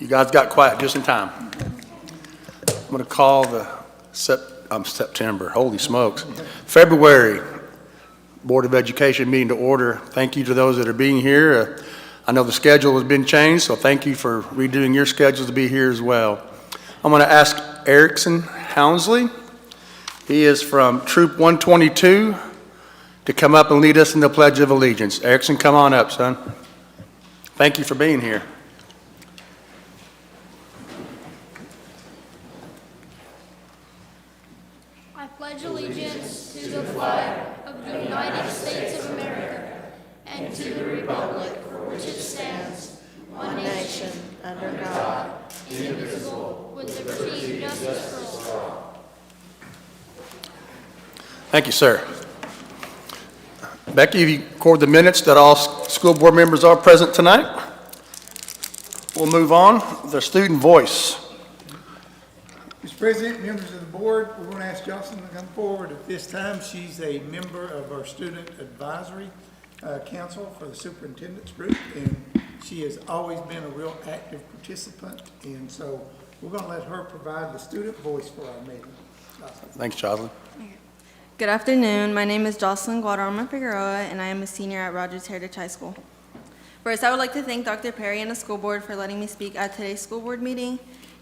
You guys got quiet just in time. I'm going to call the September, holy smokes, February Board of Education meeting to order. Thank you to those that are being here. I know the schedule has been changed, so thank you for redoing your schedules to be here as well. I'm going to ask Erickson Hounsley. He is from Troop 122 to come up and lead us in the Pledge of Allegiance. Erickson, come on up, son. Thank you for being here. I pledge allegiance to the flag of the United States of America and to the republic for which it stands, one nation, under God, indivisible, with liberty and justice for all. Thank you, sir. Becky, if you record the minutes that all school board members are present tonight. We'll move on. The student voice. Mr. President, members of the board, we're going to ask Jocelyn to come forward at this time. She's a member of our Student Advisory Council for the Superintendent's Group, and she has always been a real active participant, and so we're going to let her provide the student voice for our meeting. Jocelyn. Thanks, Jocelyn. Good afternoon. My name is Jocelyn Guadarrama Figueroa, and I am a senior at Rogers Heritage High School. First, I would like to thank Dr. Perry and the school board for letting me speak at today's school board meeting.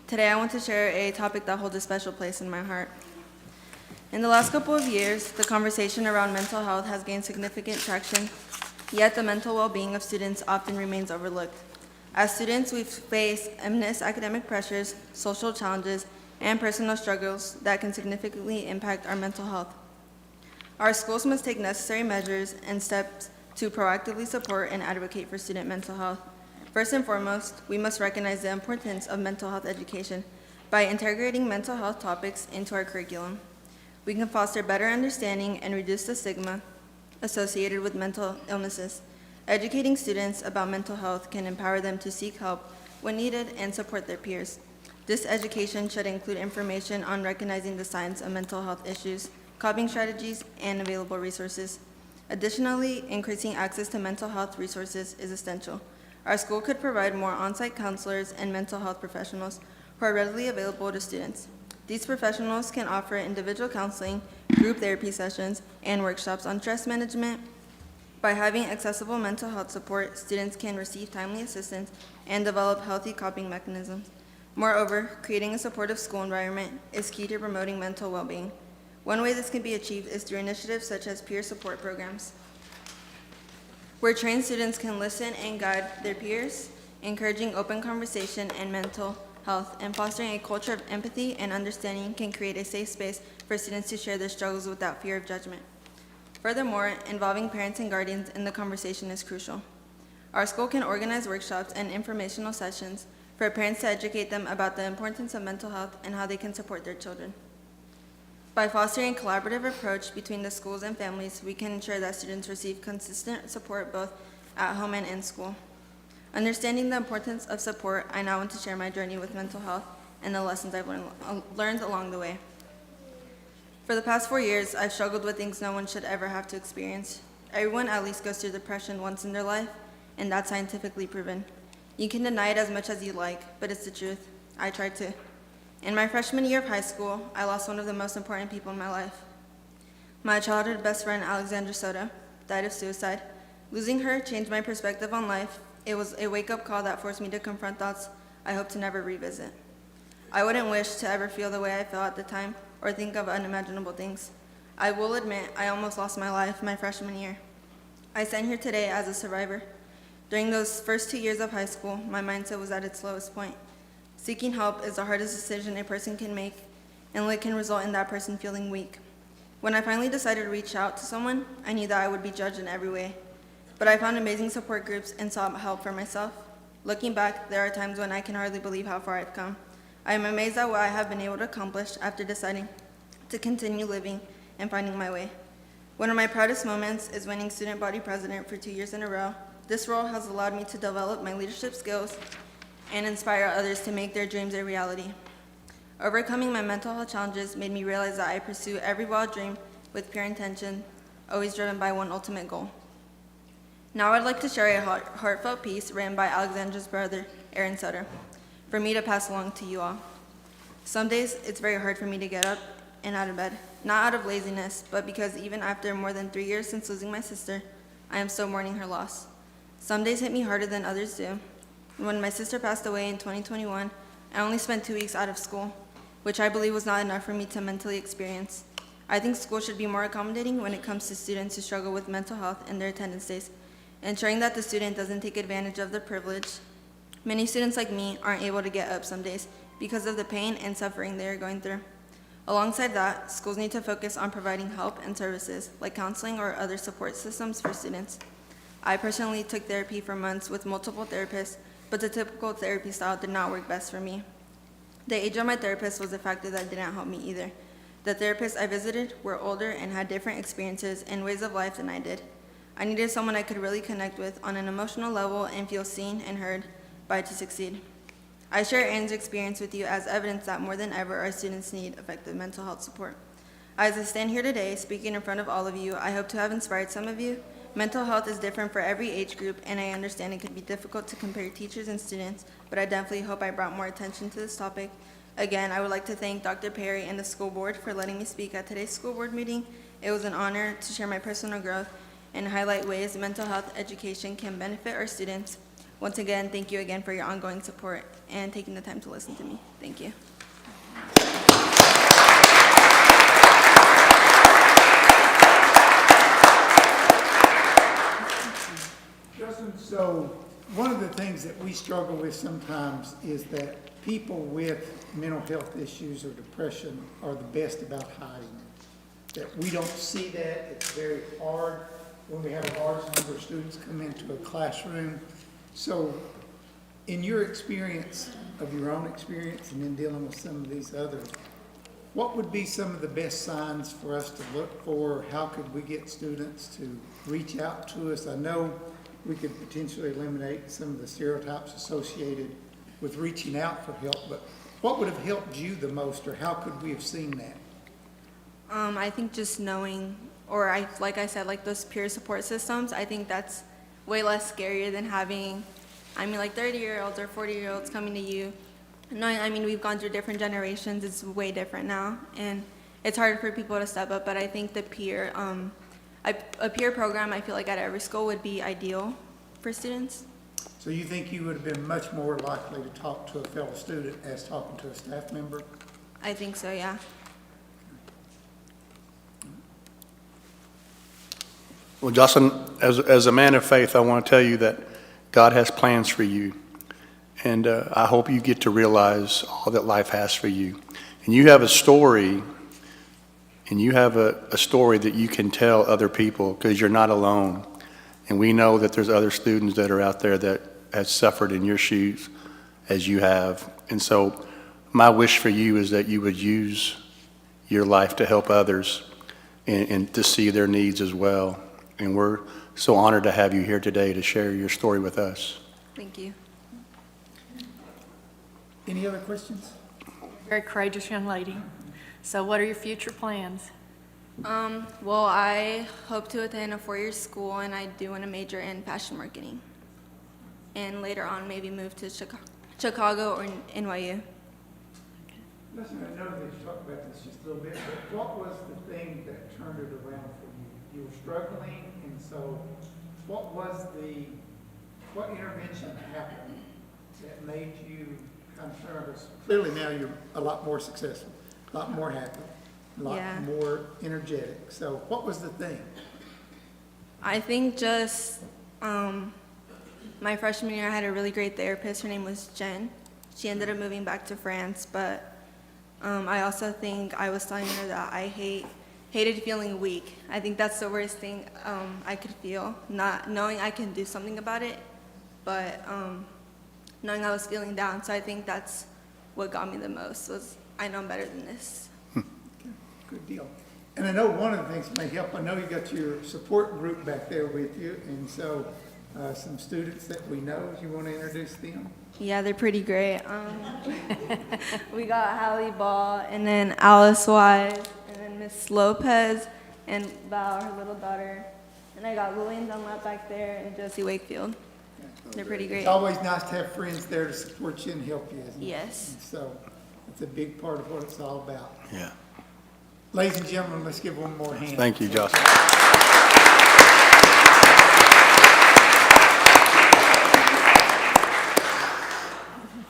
Today, I want to share a topic that holds a special place in my heart. In the last couple of years, the conversation around mental health has gained significant traction, yet the mental well-being of students often remains overlooked. As students, we face immense academic pressures, social challenges, and personal struggles that can significantly impact our mental health. Our schools must take necessary measures and steps to proactively support and advocate for student mental health. First and foremost, we must recognize the importance of mental health education by integrating mental health topics into our curriculum. We can foster better understanding and reduce the stigma associated with mental illnesses. Educating students about mental health can empower them to seek help when needed and support their peers. This education should include information on recognizing the signs of mental health issues, coping strategies, and available resources. Additionally, increasing access to mental health resources is essential. Our school could provide more on-site counselors and mental health professionals who are readily available to students. These professionals can offer individual counseling, group therapy sessions, and workshops on stress management. By having accessible mental health support, students can receive timely assistance and develop healthy coping mechanisms. Moreover, creating a supportive school environment is key to promoting mental well-being. One way this can be achieved is through initiatives such as peer support programs, where trained students can listen and guide their peers, encouraging open conversation and mental health, and fostering a culture of empathy and understanding can create a safe space for students to share their struggles without fear of judgment. Furthermore, involving parents and guardians in the conversation is crucial. Our school can organize workshops and informational sessions for parents to educate them about the importance of mental health and how they can support their children. By fostering a collaborative approach between the schools and families, we can ensure that students receive consistent support both at home and in school. Understanding the importance of support, I now want to share my journey with mental health and the lessons I've learned along the way. For the past 4 years, I've struggled with things no one should ever have to experience. Everyone at least goes through depression once in their life, and that's scientifically proven. You can deny it as much as you like, but it's the truth. I tried to. In my freshman year of high school, I lost one of the most important people in my life. My childhood best friend, Alexandra Soto, died of suicide. Losing her changed my perspective on life. It was a wake-up call that forced me to confront thoughts I hope to never revisit. I wouldn't wish to ever feel the way I felt at the time or think of unimaginable things. I will admit I almost lost my life my freshman year. I stand here today as a survivor. During those first 2 years of high school, my mindset was at its lowest point. Seeking help is the hardest decision a person can make, and it can result in that person feeling weak. When I finally decided to reach out to someone, I knew that I would be judged in every way. But I found amazing support groups and sought help for myself. Looking back, there are times when I can hardly believe how far I've come. I am amazed at what I have been able to accomplish after deciding to continue living and finding my way. One of my proudest moments is winning student body president for 2 years in a row. This role has allowed me to develop my leadership skills and inspire others to make their dreams a reality. Overcoming my mental health challenges made me realize that I pursue every wild dream with pure intention, always driven by one ultimate goal. Now I'd like to share a heartfelt piece written by Alexandra's brother, Aaron Sutter. for me to pass along to you all. Some days, it's very hard for me to get up and out of bed, not out of laziness, but because even after more than 3 years since losing my sister, I am still mourning her loss. Some days hit me harder than others do. When my sister passed away in 2021, I only spent 2 weeks out of school, which I believe was not enough for me to mentally experience. I think school should be more accommodating when it comes to students who struggle with mental health and their attendance days, ensuring that the student doesn't take advantage of the privilege. Many students like me aren't able to get up some days because of the pain and suffering they are going through. Alongside that, schools need to focus on providing help and services like counseling or other support systems for students. I personally took therapy for months with multiple therapists, but the typical therapy style did not work best for me. The age of my therapist was a factor that didn't help me either. The therapists I visited were older and had different experiences and ways of life than I did. I needed someone I could really connect with on an emotional level and feel seen and heard by to succeed. I share Anne's experience with you as evidence that more than ever our students need effective mental health support. As I stand here today speaking in front of all of you, I hope to have inspired some of you. Mental health is different for every age group, and I understand it can be difficult to compare teachers and students, but I definitely hope I brought more attention to this topic. Again, I would like to thank Dr. Perry and the school board for letting me speak at today's school board meeting. It was an honor to share my personal growth and highlight ways mental health education can benefit our students. Once again, thank you again for your ongoing support and taking the time to listen to me. Thank you. Justin, so one of the things that we struggle with sometimes is that people with mental health issues or depression are the best about hiding it. That we don't see that. It's very hard when we have a large number of students come into a classroom. So in your experience, of your own experience, and then dealing with some of these others, what would be some of the best signs for us to look for? How could we get students to reach out to us? I know we could potentially eliminate some of the stereotypes associated with reaching out for help, but what would have helped you the most, or how could we have seen that? I think just knowing, like I said, like those peer support systems, I think that's way less scarier than having, like 30-year-olds or 40-year-olds coming to you. Knowing, we've gone through different generations, it's way different now, and it's hard for people to step up, but I think the peer, a peer program, I feel like at every school would be ideal for students. So you think you would have been much more likely to talk to a fellow student as talking to a staff member? I think so, yeah. Well, Jocelyn, as a man of faith, I want to tell you that God has plans for you. And I hope you get to realize all that life has for you. And you have a story, and you have a story that you can tell other people because you're not alone. And we know that there's other students that are out there that have suffered in your shoes as you have. And so my wish for you is that you would use your life to help others and to see their needs as well. And we're so honored to have you here today to share your story with us. Thank you. Any other questions? Very courageous young lady. So what are your future plans? Well, I hope to attend a 4-year school, and I do want to major in fashion marketing. And later on, maybe move to Chicago or NYU. Listen, I know that you talked about this just a little bit, but what was the thing that turned it around for you? You were struggling, and so what intervention happened that made you kind of turn this? Clearly now you're a lot more successful, a lot more happy, a lot Yeah. more energetic. So what was the thing? I think just my freshman year, I had a really great therapist. Her name was Jen. She ended up moving back to France, but I also think I was telling her that I hated feeling weak. I think that's the worst thing I could feel, not knowing I can do something about it, but knowing I was feeling down. So I think that's what got me the most, was I know I'm better than this. Good deal. And I know one of the things that may help, I know you got your support group back there with you, and so some students that we know, you want to introduce them? Yeah, they're pretty great. We got Hallie Ball, and then Alice Wise, and then Miss Lopez, and Val, her little daughter. And I got Lillian Dunlap back there, and Josie Wakefield. They're pretty great. It's always nice to have friends there to support you and help you, isn't it? Yes. And so it's a big part of what it's all about. Yeah. Ladies and gentlemen, let's give one more hand. Thank you, Jocelyn.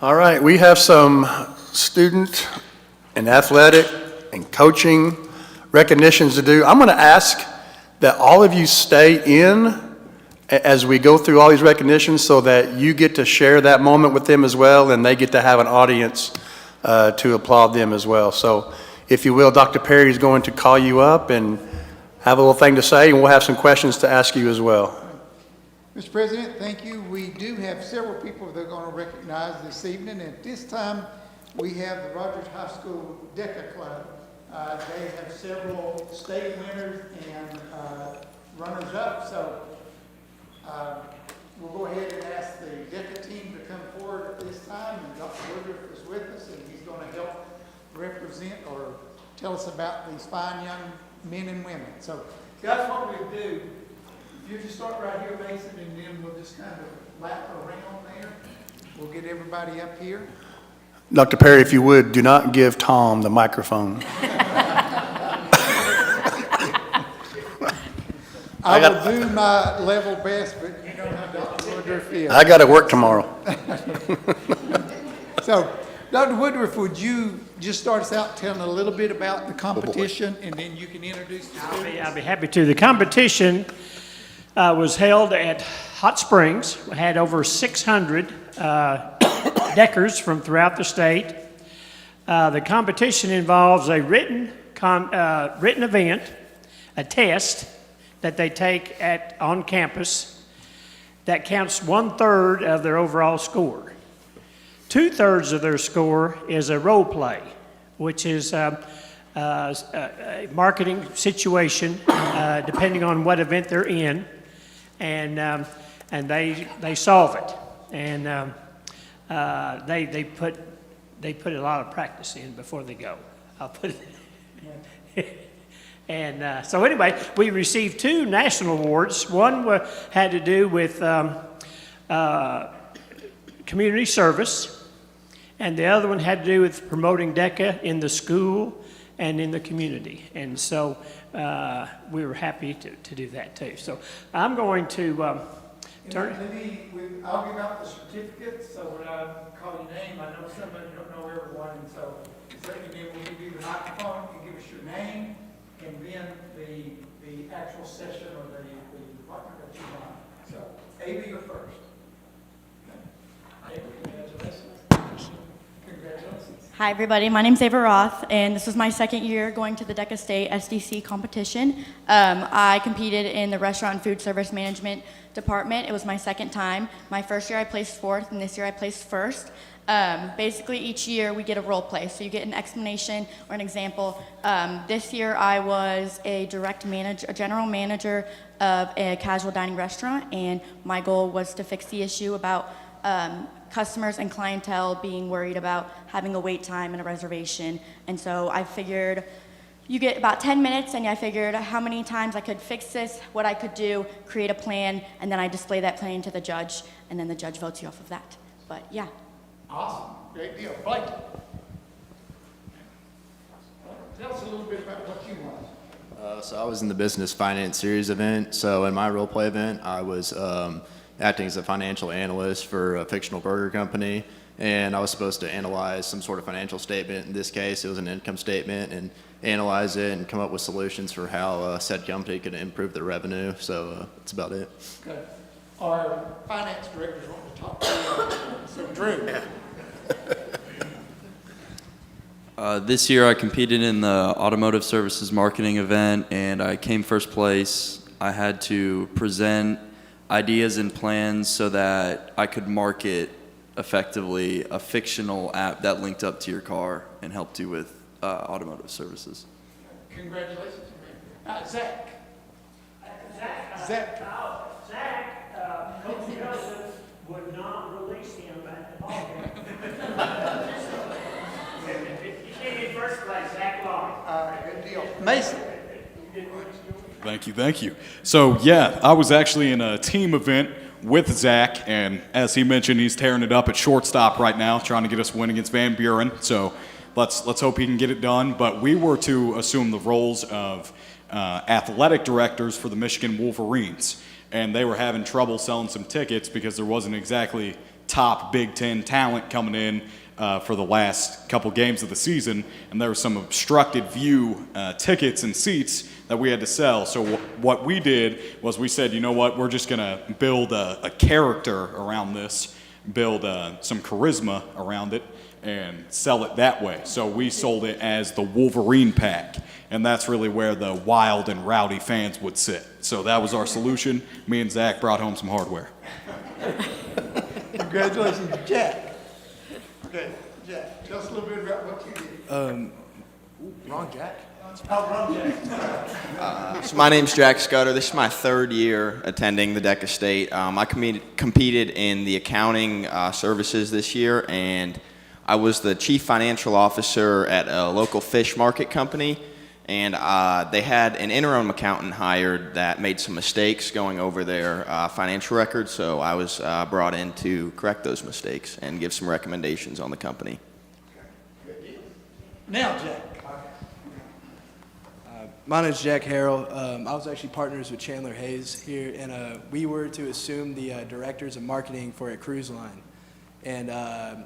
All right, we have some student and athletic and coaching recognitions to do. I'm going to ask that all of you stay in as we go through all these recognitions so that you get to share that moment with them as well, and they get to have an audience to applaud them as well. So if you will, Dr. Perry is going to call you up and have a little thing to say, and we'll have some questions to ask you as well. Mr. President, thank you. We do have several people that are going to recognize this evening. At this time, we have the Rogers High School DECA Club. They have several state winners and runners-up, so we'll go ahead and ask the DECA team to come forward at this time, and Dr. Woodruff is with us, and he's going to help represent or tell us about these fine young men and women. So, guys, what we'll do, if you just start right here, Mason, and then we'll just kind of lap around there. We'll get everybody up here. Dr. Perry, if you would, do not give Tom the microphone. I will do my level best, but you know how Dr. Woodruff is. I got to work tomorrow. So, Dr. Woodruff, would you just start us out telling a little bit about the competition, and then you can introduce the students? I'll be happy to. The competition was held at Hot Springs. We had over 600 deckers from throughout the state. The competition involves a written event, a test that they take on campus that counts 1/3 of their overall score. 2/3 of their score is a role play, which is a marketing situation, depending on what event they're in, and they solve it, and they put a lot of practice in before they go. I'll put it. And so anyway, we received 2 national awards. One had to do with community service, and the other one had to do with promoting DECA in the school and in the community. And so we were happy to do that too. So I'm going to turn. I'll give out the certificates, so when I call your name, I know somebody don't know everyone, and so and then we'll give you the microphone, you give us your name, and then the actual session or the department that you want. So, Ava, you're first. Ava, congratulations. Congratulations. Hi, everybody. My name's Ava Roth, and this is my second year going to the DECA State SDC competition. I competed in the restaurant and food service management department. It was my second time. My first year I placed 4th, and this year I placed 1st. Basically, each year we get a role play. So you get an explanation or an example. This year I was a general manager of a casual dining restaurant, and my goal was to fix the issue about customers and clientele being worried about having a wait time and a reservation. And so I figured you get about 10 minutes, and I figured how many times I could fix this, what I could do, create a plan, and then I display that plan to the judge, and then the judge votes you off of that. But yeah. Awesome. Great deal. Blake. Tell us a little bit about what you want. So I was in the Business Finance Series event. So in my role play event, I was acting as a financial analyst for a fictional burger company, and I was supposed to analyze some sort of financial statement. In this case, it was an income statement, and analyze it and come up with solutions for how said company could improve their revenue. So that's about it. Good. Our finance directors want to talk to you. So Drew. This year I competed in the automotive services marketing event, and I came first place. I had to present ideas and plans so that I could market effectively a fictional app that linked up to your car and helped you with automotive services. Congratulations, man. Zach. Zach. Coach Joseph would not release him at the ballgame. He came in first place, Zach Long. Good deal. Mason. Thank you. So yeah, I was actually in a team event with Zach, and as he mentioned, he's tearing it up at shortstop right now, trying to get us a win against Van Buren. So let's hope he can get it done. But we were to assume the roles of athletic directors for the Michigan Wolverines, and they were having trouble selling some tickets because there wasn't exactly top Big Ten talent coming in for the last couple games of the season, and there were some obstructed view tickets and seats that we had to sell. So what we did was we said, you know what, we're just going to build a character around this, build some charisma around it, and sell it that way. So we sold it as the Wolverine Pack, and that's really where the wild and rowdy fans would sit. So that was our solution. Me and Zach brought home some hardware. Congratulations, Jack. Okay, Jack, tell us a little bit about what you did. Wrong Jack. So my name's Jack Scudder. This is my third year attending the DECA State. I competed in the accounting services this year, and I was the chief financial officer at a local fish market company, and they had an interim accountant hired that made some mistakes going over their financial records, so I was brought in to correct those mistakes and give some recommendations on the company. Now, Jack. My name's Jack Harrell. I was actually partners with Chandler Hayes here, and we were to assume the directors of marketing for a cruise line. And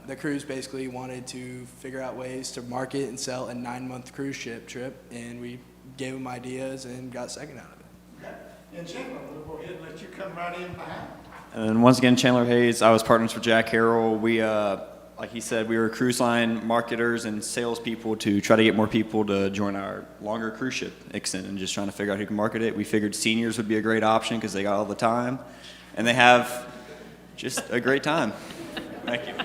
the cruise basically wanted to figure out ways to market and sell a 9-month cruise ship trip, and we gave them ideas and got second out of it. Okay. And Chandler, we'll go ahead and let you come right in behind. And once again, Chandler Hayes. I was partners with Jack Harrell. We, like he said, we were cruise line marketers and salespeople to try to get more people to join our longer cruise ship extent and just trying to figure out who can market it. We figured seniors would be a great option because they got all the time, and they have just a great time. Thank you.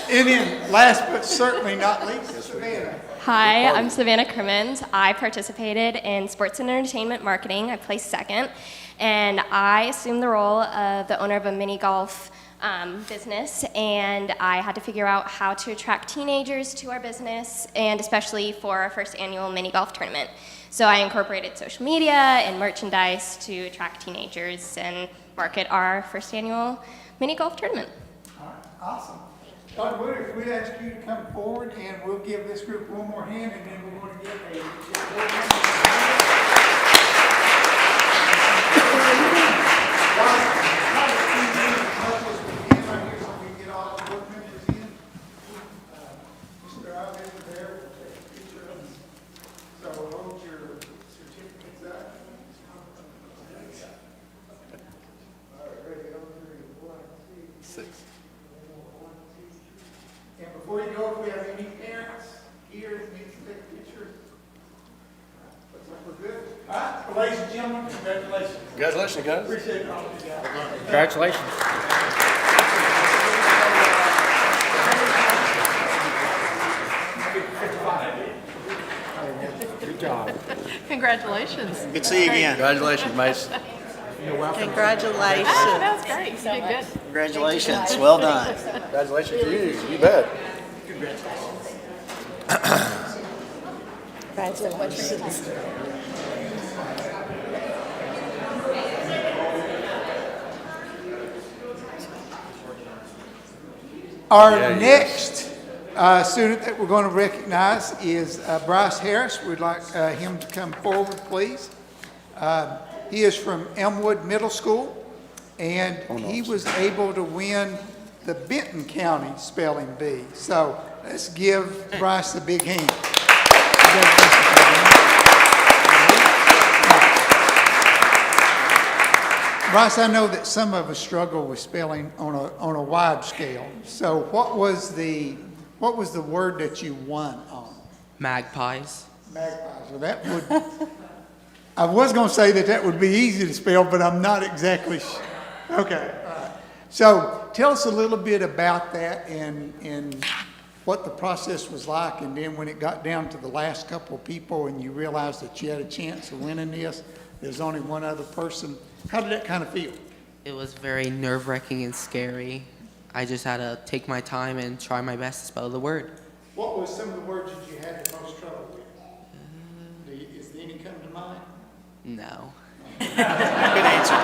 And then, last but certainly not least, Savannah. Hi, I'm Savannah Crimmins. I participated in sports and entertainment marketing. I placed second, and I assumed the role of the owner of a mini golf business, and I had to figure out how to attract teenagers to our business, and especially for our first annual mini golf tournament. So I incorporated social media and merchandise to attract teenagers and market our first annual mini golf tournament. All right, awesome. Dr. Wood, if we ask you to come forward, and we'll give this group one more hand, and then we're going to get Mr. Alexander there will take a picture of us. So hold your certificates up. All right, ready to go through 1, 2, 6. And before you go, if we have any parents here that need to take a picture, looks like we're good. All right, well, ladies and gentlemen, congratulations. Congratulations, guys. Appreciate all of you guys. Congratulations. Good job. Congratulations. Good to see you again. Congratulations, Mason. Congratulations. Oh, that was great. You did good. Congratulations. Well done. Congratulations to you. You bet. Congratulations. Our next student that we're going to recognize is Bryce Harris. We'd like him to come forward, please. He is from Elmwood Middle School, and he was able to win the Benton County Spelling Bee. So let's give Bryce a big hand. Bryce, I know that some of us struggle with spelling on a wide scale. So what was the word that you won on? Magpies. Magpies. Well, that would. I was going to say that would be easy to spell, but I'm not exactly sure. Okay. All right. So tell us a little bit about that and what the process was like, and then when it got down to the last couple of people and you realized that you had a chance of winning this, there's only one other person. How did that kind of feel? It was very nerve-wracking and scary. I just had to take my time and try my best to spell the word. What was some of the words that you had the most trouble with? Is any come to mind? No. Good answer.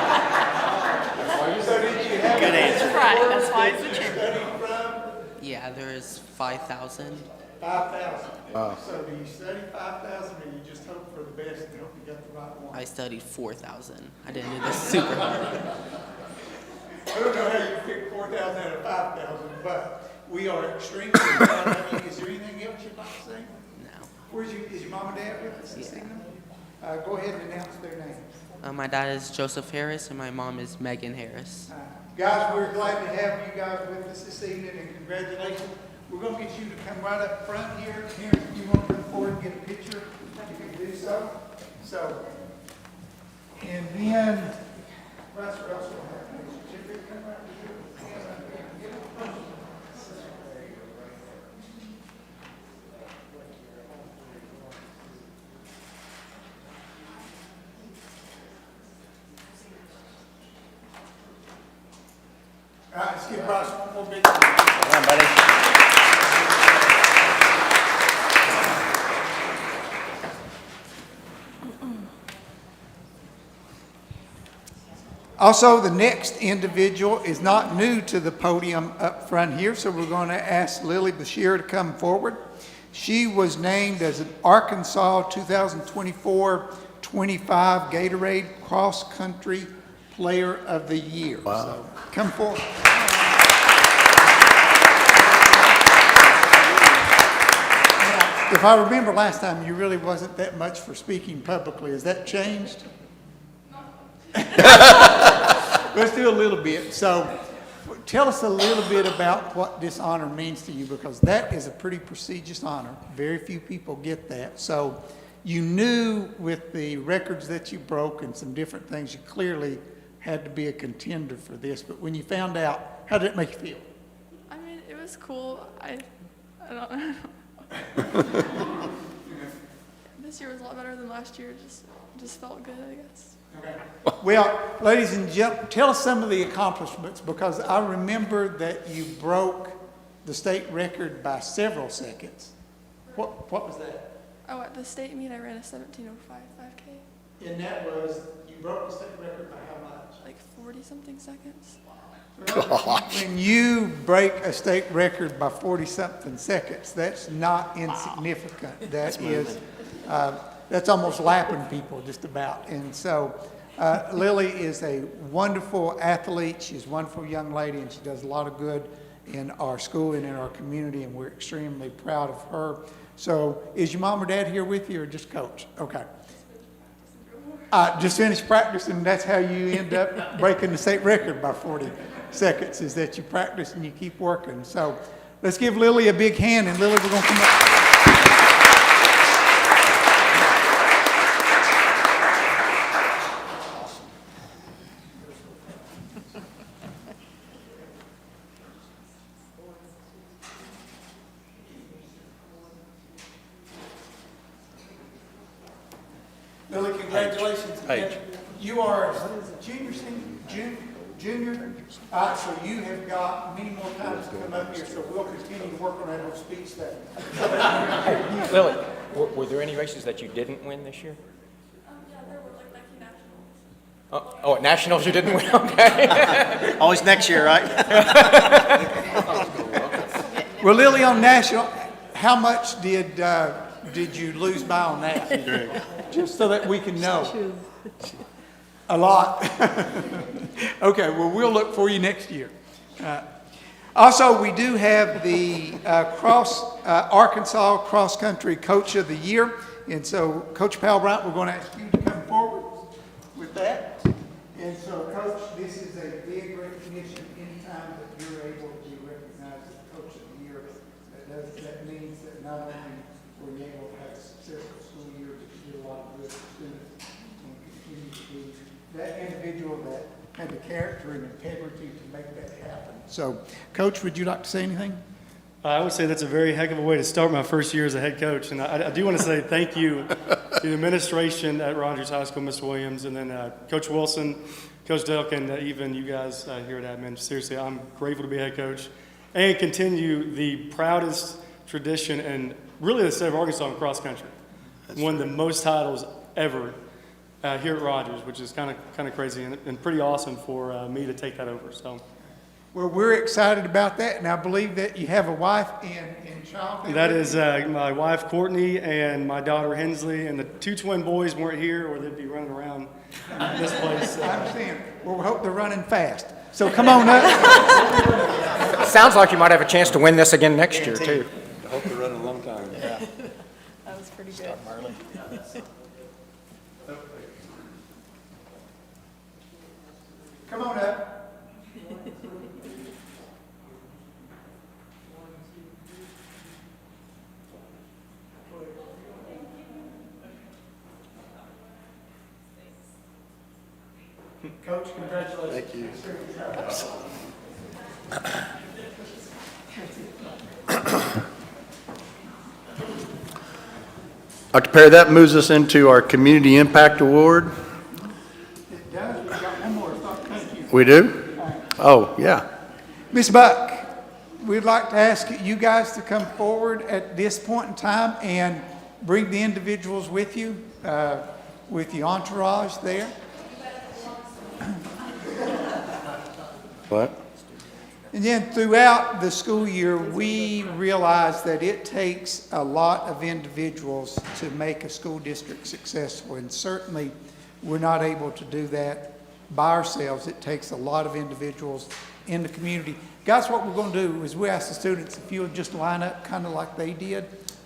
5,000. 5,000. Wow. So do you study 5,000 or you just hope for the best and hope you got the right one? I studied 4,000. I didn't do this super hard. I don't know how you pick 4,000 out of 5,000, but we are extremely proud of you. Is there anything else you'd like to say? No. Is your mom and dad with us this evening? Go ahead and announce their names. My dad is Joseph Harris and my mom is Megan Harris. Guys, we're glad to have you guys with us this evening, and congratulations. We're going to get you to come right up front here. Here, if you want to come forward and get a picture, you can do so. So, and then, Russell will have to come right here. All right, let's give Bryce one more big round. Come on, buddy. Also, the next individual is not new to the podium up front here, so we're going to ask Lily Bashir to come forward. She was named as an Arkansas 2024-25 Gatorade Cross Country Player of the Year. Wow. So come forward. Now, if I remember last time, you really wasn't that much for speaking publicly. Has that changed? Let's do a little bit. So tell us a little bit about what this honor means to you, because that is a pretty prestigious honor. Very few people get that. So you knew with the records that you broke and some different things, you clearly had to be a contender for this. But when you found out, how did it make you feel? I mean, it was cool. I don't know. This year was a lot better than last year. Just felt good, I guess. Well, ladies and gentlemen, tell us some of the accomplishments, because I remember that you broke the state record by several seconds. What was that? Oh, at the state meet, I ran a 17:05 5K. And that was, you broke the state record by how much? Like 40-something seconds. When you break a state record by 40-something seconds, that's not insignificant. That is, that's almost lapping people just about. And so Lily is a wonderful athlete. She's a wonderful young lady, and she does a lot of good in our school and in our community, and we're extremely proud of her. So is your mom or dad here with you, or just coach? Okay. Just finished practicing. That's how you end up breaking the state record by 40 seconds, is that you practice and you keep working. So let's give Lily a big hand, and Lily, we're going to come up. Lily, congratulations. Paige. You are junior, junior. So you have got many more times to come up here, so we'll continue to work on that whole speech thing. Hey, Lily, were there any races that you didn't win this year? Yeah, there were like 19 nationals. Oh, at Nationals you didn't win? Okay. Always next year, right? Well, Lily, on national, how much did you lose by on that? Just so that we can know. A lot. Okay, well, we'll look for you next year. Also, we do have the Arkansas Cross Country Coach of the Year. And so, Coach Powell Bryant, we're going to ask you to come forward with that. And so, Coach, this is a big recognition anytime that you're able to be recognized as Coach of the Year. That means that not only were you able to have a successful school year, but you did a lot of good for students and continue to be that individual that had the character and integrity to make that happen. So, Coach, would you like to say anything? I would say that's a very heck of a way to start my first year as a head coach. And I do want to say thank you to the administration at Rogers High School, Mr. Williams, and then Coach Wilson, Coach Delk, and even you guys here at admin. Seriously, I'm grateful to be a head coach and continue the proudest tradition and really the state of Arkansas in cross country. Won the most titles ever here at Rogers, which is kind of crazy and pretty awesome for me to take that over. So Well, we're excited about that, and I believe that you have a wife and child. That is my wife Courtney and my daughter Hensley, and the two twin boys weren't here, or they'd be running around this place. I understand. Well, we hope they're running fast. So come on up. Sounds like you might have a chance to win this again next year, too. I hope they're running a long time. That was pretty good. Come on up. Coach, congratulations. Thank you. Dr. Perry, that moves us into our Community Impact Award. It does. We got one more. Thank you. We do? Oh, yeah. Ms. Buck, we'd like to ask you guys to come forward at this point in time and bring the individuals with you, with the entourage there. What? And then throughout the school year, we realize that it takes a lot of individuals to make a school district successful. And certainly, we're not able to do that by ourselves. It takes a lot of individuals in the community. Guys, what we're going to do is we ask the students if you'll just line up kind of like they did,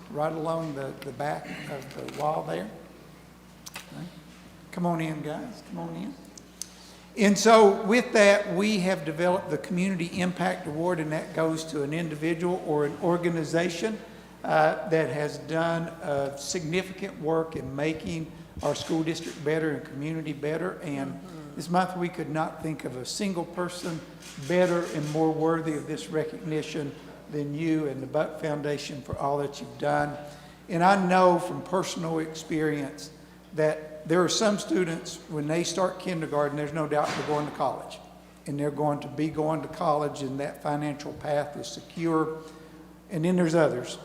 right along the back of the wall there. Okay. Come on in, guys. Come on in. And so with that, we have developed the Community Impact Award, and that goes to an individual or an organization that has done significant work in making our school district better and community better. And this month, we could not think of a single person better and more worthy of this recognition than you and the Buck Foundation for all that you've done. And I know from personal experience that there are some students, when they start kindergarten, there's no doubt they're going to college. And they're going to be going to college, and that financial path is secure. And then there's others.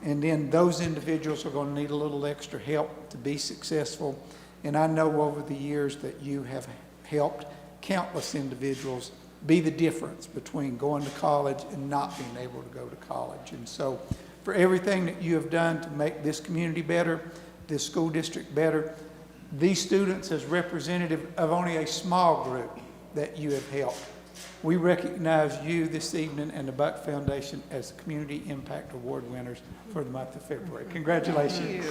And then those individuals are going to need a little extra help to be successful. And I know over the years that you have helped countless individuals be the difference between going to college and not being able to go to college. And so for everything that you have done to make this community better, this school district better, these students as representative of only a small group that you have helped, we recognize you this evening and the Buck Foundation as Community Impact Award winners for the month of February. Congratulations.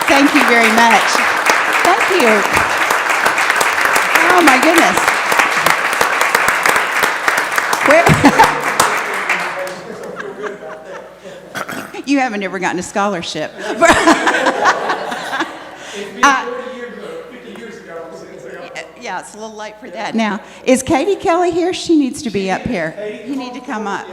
Thank you very much. Thank you. Oh, my goodness. You haven't ever gotten a scholarship. Yeah, it's a little late for that now. Is Katie Kelly here? She needs to be up here. You need to come up.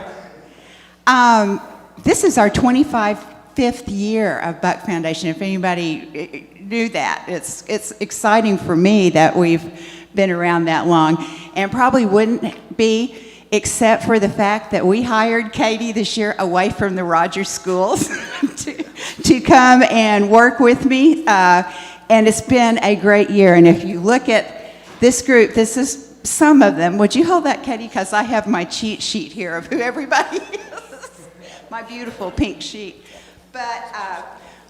This is our 25th year of Buck Foundation, if anybody knew that. It's exciting for me that we've been around that long, and probably wouldn't be except for the fact that we hired Katie this year away from the Rogers schools to come and work with me, and it's been a great year. And if you look at this group, this is some of them. Would you hold that, Katie? Because I have my cheat sheet here of who everybody is, my beautiful pink sheet. But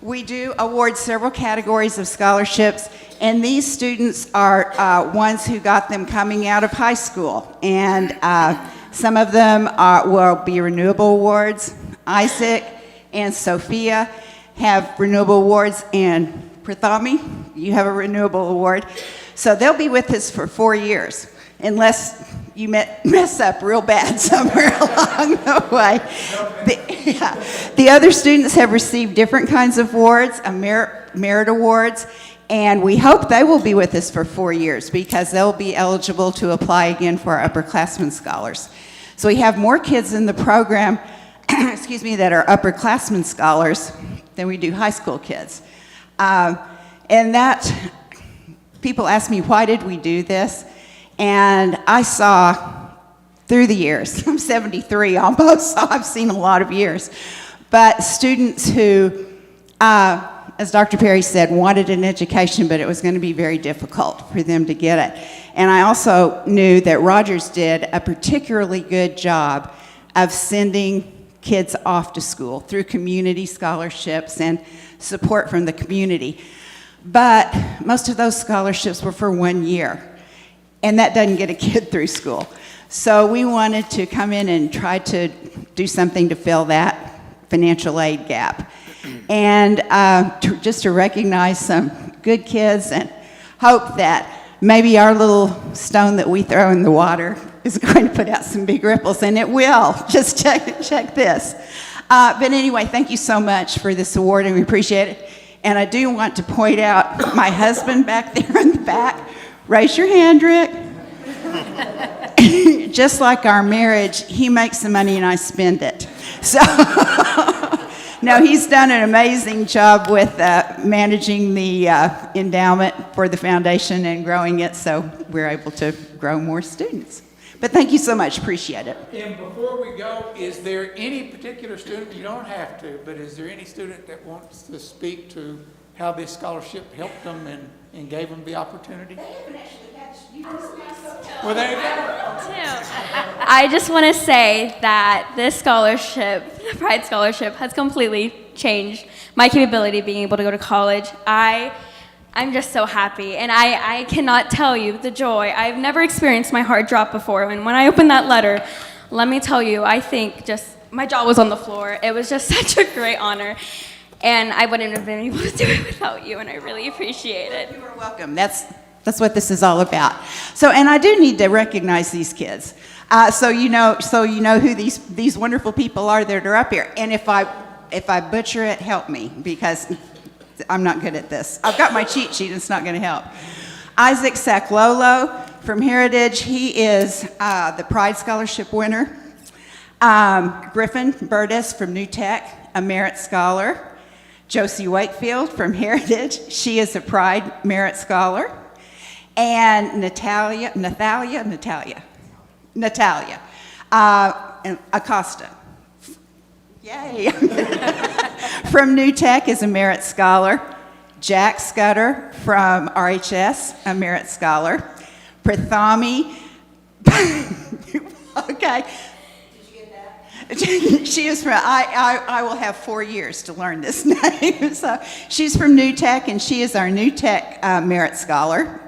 we do award several categories of scholarships, and these students are ones who got them coming out of high school. And some of them will be renewable awards. Isaac and Sophia have renewable awards, and Prathami, you have a renewable award. So they'll be with us for 4 years, unless you mess up real bad somewhere along the way. The other students have received different kinds of awards, merit awards, and we hope they will be with us for 4 years because they'll be eligible to apply again for our upperclassmen scholars. So we have more kids in the program, excuse me, that are upperclassmen scholars than we do high school kids. And that, people ask me, why did we do this? And I saw through the years, I'm 73 almost, so I've seen a lot of years, but students who as Dr. Perry said, wanted an education, but it was going to be very difficult for them to get it. And I also knew that Rogers did a particularly good job of sending kids off to school through community scholarships and support from the community. But most of those scholarships were for 1 year, and that doesn't get a kid through school. So we wanted to come in and try to do something to fill that financial aid gap. And just to recognize some good kids and hope that maybe our little stone that we throw in the water is going to put out some big ripples, and it will. Just check this. But anyway, thank you so much for this award, and we appreciate it. And I do want to point out my husband back there in the back. Raise your hand, Rick. Just like our marriage, he makes the money and I spend it. So, no, he's done an amazing job with managing the endowment for the foundation and growing it, so we're able to grow more students. But thank you so much, appreciate it. And before we go, is there any particular student, you don't have to, but is there any student that wants to speak to how this scholarship helped them and gave them the opportunity? Well, there you go. I just want to say that this scholarship, the Pride Scholarship, has completely changed my capability of being able to go to college. I'm just so happy, and I cannot tell you the joy. I've never experienced my heart drop before, and when I opened that letter, let me tell you, I think just my jaw was on the floor. It was just such a great honor, and I wouldn't have been able to do it without you, and I really appreciate it. You are welcome. That's what this is all about. So, and I do need to recognize these kids. So you know who these wonderful people are that are up here. And if I butcher it, help me, because I'm not good at this. I've got my cheat sheet, and it's not going to help. Isaac Saklolo from Heritage, he is the Pride Scholarship winner. Griffin Burtis from New Tech, a Merit Scholar. Josie Wakefield from Heritage, she is a Pride Merit Scholar. And Natalia Acosta. Yay. From New Tech is a Merit Scholar. Jack Scudder from RHS, a Merit Scholar. Prathami, okay. She is from, I will have 4 years to learn this name. So she's from New Tech, and she is our New Tech Merit Scholar.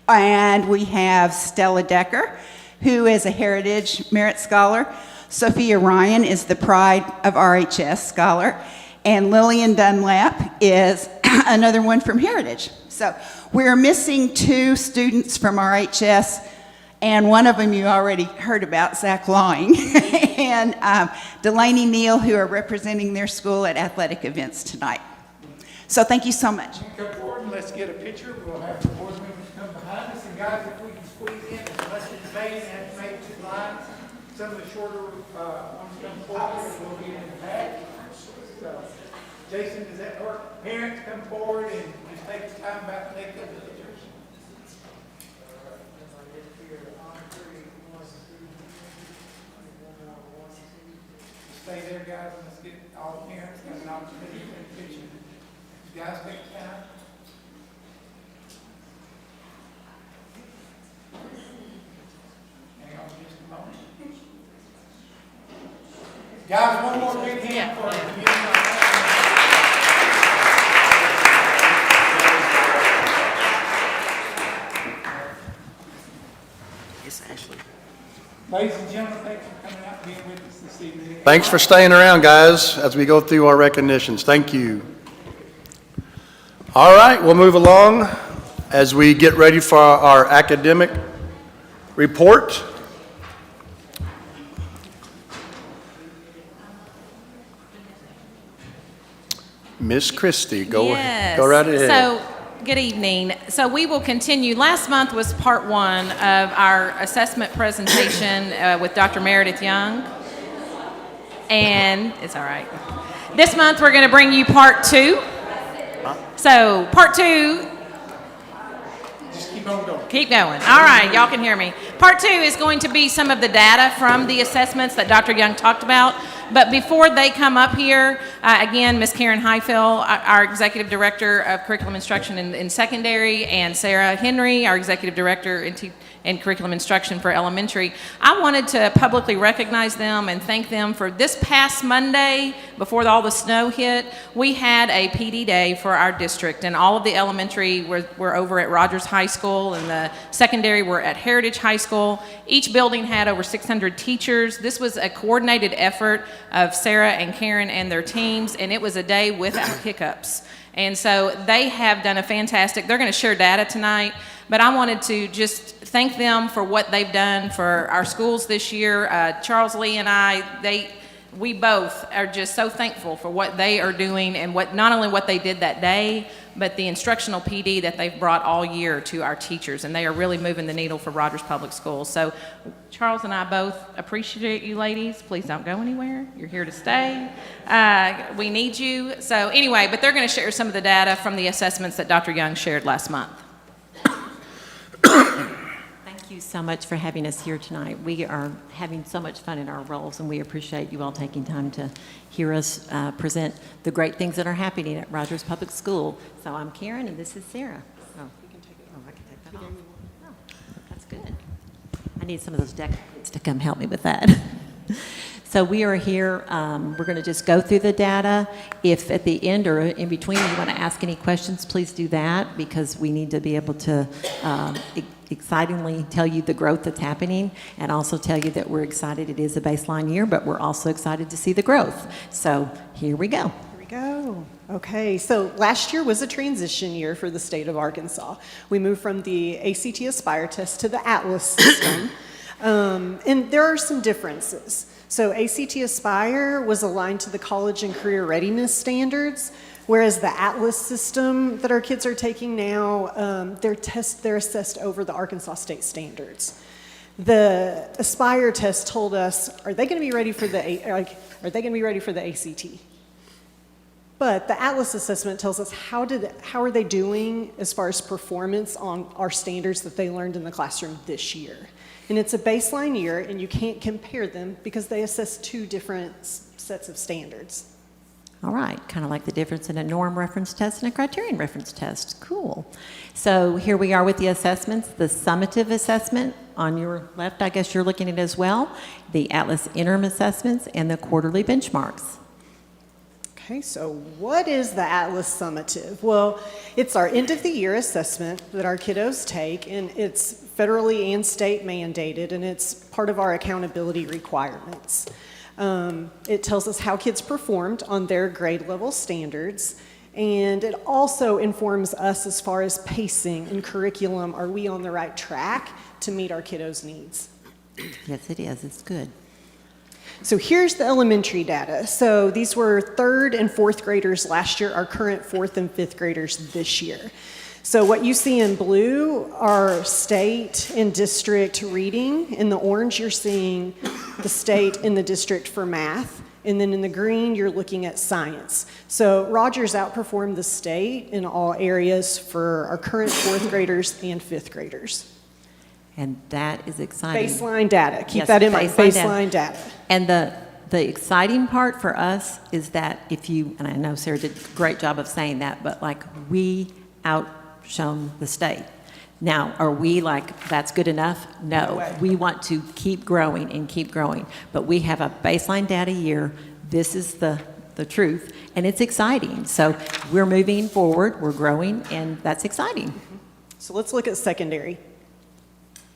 And we have Stella Decker, who is a Heritage Merit Scholar. Sophia Ryan is the Pride of RHS Scholar. And Lillian Dunlap is another one from Heritage. So we're missing 2 students from RHS, and one of them you already heard about, Zach Lawing, and Delaney Neal, who are representing their school at athletic events tonight. So thank you so much. Come forward and let's get a picture. We'll have the board members come behind us. And guys, if we can squeeze in as much as they have to make 2 lines. Some of the shorter ones come forward, and we'll be in the back. So, Jason, does that work? Parents, come forward and just take the time about to take those pictures. Stay there, guys, and let's get all the parents have an opportunity to take a picture. Guys, take the time. Hang on just a moment. Guys, one more big hand for you. Yes, Ashley. Ladies and gentlemen, thanks for coming out and being with us this evening. Thanks for staying around, guys, as we go through our recognitions. Thank you. All right, we'll move along as we get ready for our academic report. Miss Christie, go right ahead. So, good evening. So we will continue. Last month was part 1 of our assessment presentation with Dr. Meredith Young. And it's all right. This month we're going to bring you part 2. So part 2. Just keep on going. Keep going. All right, y'all can hear me. Part 2 is going to be some of the data from the assessments that Dr. Young talked about. But before they come up here, Again, Ms. Karen Highfill, our Executive Director of Curriculum Instruction in secondary, and Sarah Henry, our Executive Director in Curriculum Instruction for elementary. I wanted to publicly recognize them and thank them for this past Monday, before all the snow hit, we had a PD day for our district, and all of the elementary were over at Rogers High School, and the secondary were at Heritage High School. Each building had over 600 teachers. This was a coordinated effort of Sarah and Karen and their teams, and it was a day without hiccups. And so they have done a fantastic, they're going to share data tonight, but I wanted to just thank them for what they've done for our schools this year. Charles Lee and we both are just so thankful for what they are doing and not only what they did that day, but the instructional PD that they've brought all year to our teachers, and they are really moving the needle for Rogers Public Schools. So Charles and I both appreciate you ladies. Please don't go anywhere. You're here to stay. We need you. So anyway, but they're going to share some of the data from the assessments that Dr. Young shared last month. Thank you so much for having us here tonight. We are having so much fun in our roles, and we appreciate you all taking time to hear us present the great things that are happening at Rogers Public School. So I'm Karen, and this is Sarah. Oh, you can take it. Oh, I can take that off. Oh, that's good. I need some of those decades to come help me with that. So we are here, we're going to just go through the data. If at the end or in between you want to ask any questions, please do that, because we need to be able to excitingly tell you the growth that's happening, and also tell you that we're excited. It is a baseline year, but we're also excited to see the growth. So here we go. Here we go. Okay, so last year was a transition year for the state of Arkansas. We moved from the ACT Aspire test to the Atlas system, and there are some differences. So ACT Aspire was aligned to the college and career readiness standards, whereas the Atlas system that our kids are taking now, they're assessed over the Arkansas state standards. The Aspire test told us, are they going to be ready for the ACT? But the Atlas assessment tells us how are they doing as far as performance on our standards that they learned in the classroom this year. And it's a baseline year, and you can't compare them because they assess two different sets of standards. All right, kind of like the difference in a norm reference test and a criterion reference test. Cool. So here we are with the assessments. The summative assessment on your left, I guess you're looking at as well, the Atlas interim assessments, and the quarterly benchmarks. Okay, so what is the Atlas summative? Well, it's our end of the year assessment that our kiddos take, and it's federally and state mandated, and it's part of our accountability requirements. It tells us how kids performed on their grade level standards, and it also informs us as far as pacing and curriculum. Are we on the right track to meet our kiddos' needs? Yes, it is. It's good. So here's the elementary data. So these were 3rd and 4th graders last year, our current 4th and 5th graders this year. So what you see in blue are state and district reading. In the orange, you're seeing the state and the district for math. And then in the green, you're looking at science. So Rogers outperformed the state in all areas for our current 4th graders and 5th graders. And that is exciting. Baseline data. Keep that in mind, baseline data. And the exciting part for us is that if you, and I know Sarah did a great job of saying that, but like we outshone the state. Now, are we like, that's good enough? No. We want to keep growing and keep growing. But we have a baseline data year. This is the truth, and it's exciting. So we're moving forward, we're growing, and that's exciting. So let's look at secondary.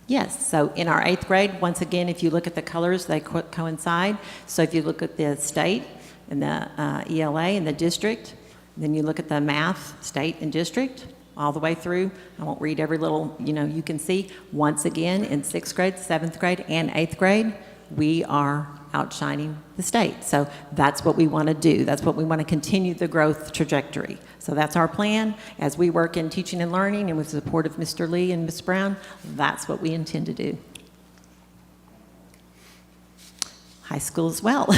Yes, so in our 8th grade, once again, if you look at the colors, they coincide. So if you look at the state and the ELA and the district, then you look at the math, state and district, all the way through. I won't read every little, you can see. Once again, in 6th grade, 7th grade, and 8th grade, we are outshining the state. So that's what we want to do. That's what we want to continue the growth trajectory. So that's our plan. As we work in teaching and learning and with the support of Mr. Lee and Ms. Brown, that's what we intend to do. High school as well.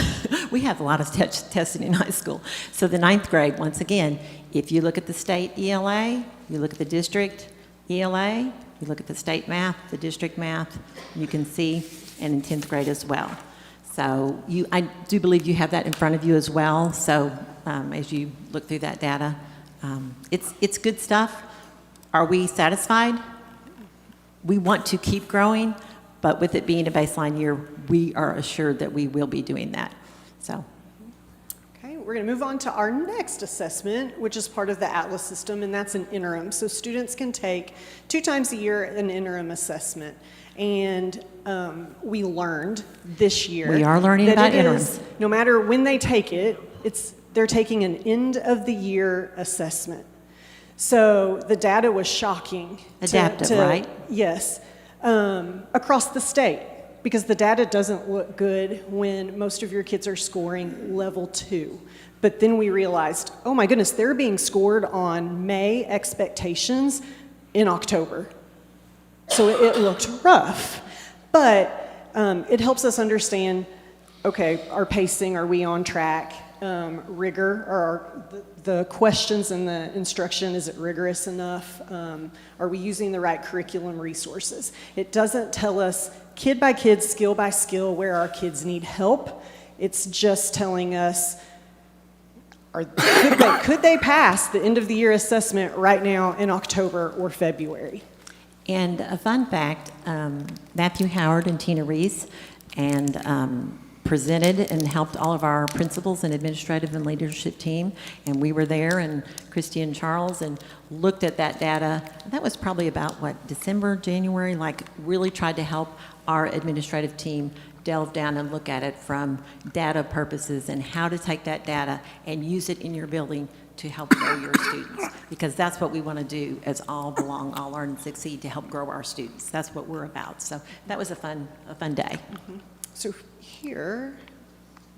We have a lot of testing in high school. So the 9th grade, once again, if you look at the state ELA, you look at the district ELA, you look at the state math, the district math, you can see, and in 10th grade as well. So I do believe you have that in front of you as well. So as you look through that data, it's good stuff. Are we satisfied? We want to keep growing, but with it being a baseline year, we are assured that we will be doing that. So. Okay, we're going to move on to our next assessment, which is part of the ATLAS system, and that's an interim. So students can take 2 times a year an interim assessment. And we learned this year. We are learning that about it interims. is, no matter when they take it, they're taking an end of the year assessment. So the data was shocking. Adaptive, right? Yes, across the state, because the data doesn't look good when most of your kids are scoring level 2. But then we realized, oh my goodness, they're being scored on May expectations in October. So it looked rough, but it helps us understand, okay, our pacing, are we on track? Rigor, are the questions and the instruction, is it rigorous enough? Are we using the right curriculum resources? It doesn't tell us kid by kid, skill by skill, where our kids need help. It's just telling us, could they pass the end of the year assessment right now in October or February? And a fun fact, Matthew Howard and Tina Reese presented and helped all of our principals and administrative and leadership team, and we were there, and Christy and Charles, and looked at that data. That was probably about, December, January, really tried to help our administrative team delve down and look at it from data purposes and how to take that data and use it in your building to help grow your students, because that's what we want to do as All Belong, All Learn, and Succeed, to help grow our students. That's what we're about. So that was a fun day. Mm-hmm. So here,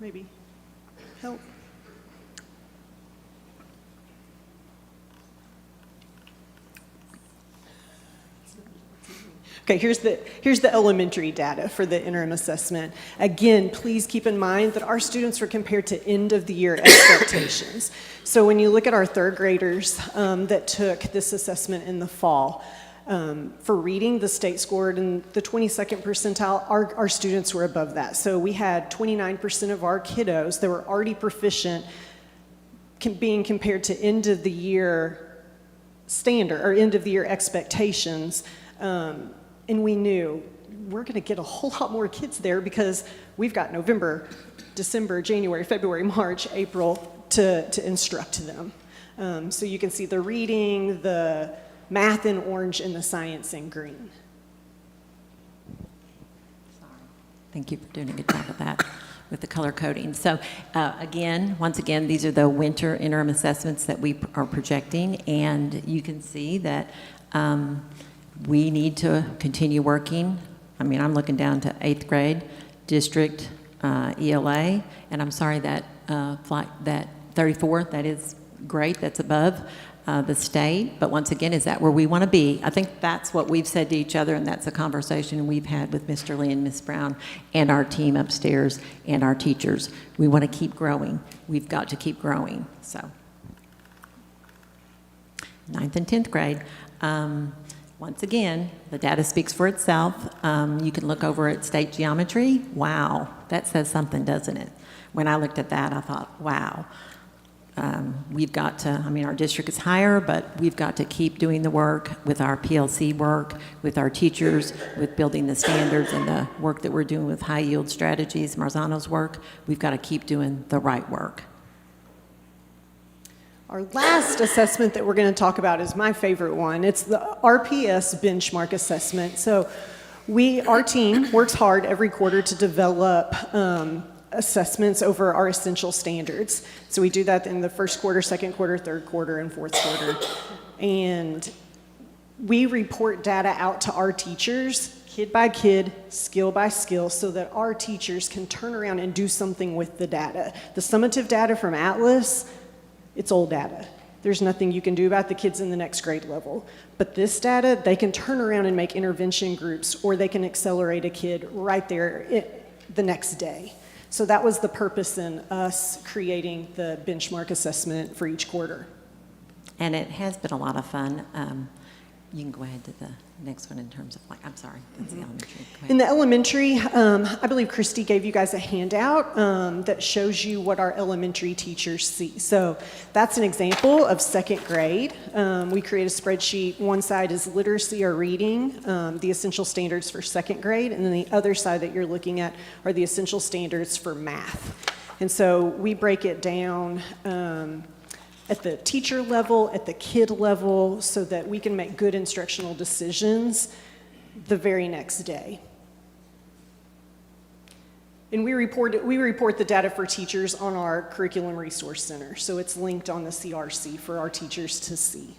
maybe help. Okay, here's the elementary data for the interim assessment. Again, please keep in mind that our students were compared to end of the year expectations. So when you look at our third graders that took this assessment in the fall, for reading, the state scored in the 22nd percentile. Our students were above that. So we had 29% of our kiddos that were already proficient being compared to end of the year standard or end of the year expectations. And we knew we're going to get a whole lot more kids there because we've got November, December, January, February, March, April to instruct them. So you can see the reading, the math in orange, and the science in green. Thank you for doing a good job of that with the color coding. So once again, these are the winter interim assessments that we are projecting, and you can see that we need to continue working. I mean, I'm looking down to 8th grade, district, ELA, and I'm sorry that that 34, that is great, that's above the state, but once again, is that where we want to be? I think that's what we've said to each other, and that's a conversation we've had with Mr. Lee and Ms. Brown and our team upstairs and our teachers. We want to keep growing. We've got to keep growing. So 9th and 10th grade. Once again, the data speaks for itself. You can look over at state geometry. Wow, that says something, doesn't it? When I looked at that, I thought, wow. We've got to, I mean, our district is higher, but we've got to keep doing the work with our PLC work, with our teachers, with building the standards and the work that we're doing with high yield strategies, Marzano's work. We've got to keep doing the right work. Our last assessment that we're going to talk about is my favorite one. It's the RPS benchmark assessment. So our team works hard every quarter to develop assessments over our essential standards. So we do that in the first quarter, second quarter, third quarter, and fourth quarter. And we report data out to our teachers, kid by kid, skill by skill, so that our teachers can turn around and do something with the data. The summative data from Atlas, it's old data. There's nothing you can do about the kids in the next grade level. But this data, they can turn around and make intervention groups, or they can accelerate a kid right there the next day. So that was the purpose in us creating the benchmark assessment for each quarter. And it has been a lot of fun. You can go ahead to the next one in terms of, like, I'm sorry, that's the elementary. Go ahead. In the elementary, I believe Christy gave you guys a handout that shows you what our elementary teachers see. So that's an example of second grade. We create a spreadsheet. One side is literacy or reading, the essential standards for second grade, and then the other side that you're looking at are the essential standards for math. And so we break it down at the teacher level, at the kid level, so that we can make good instructional decisions the very next day. And we report the data for teachers on our Curriculum Resource Center, so it's linked on the CRC for our teachers to see.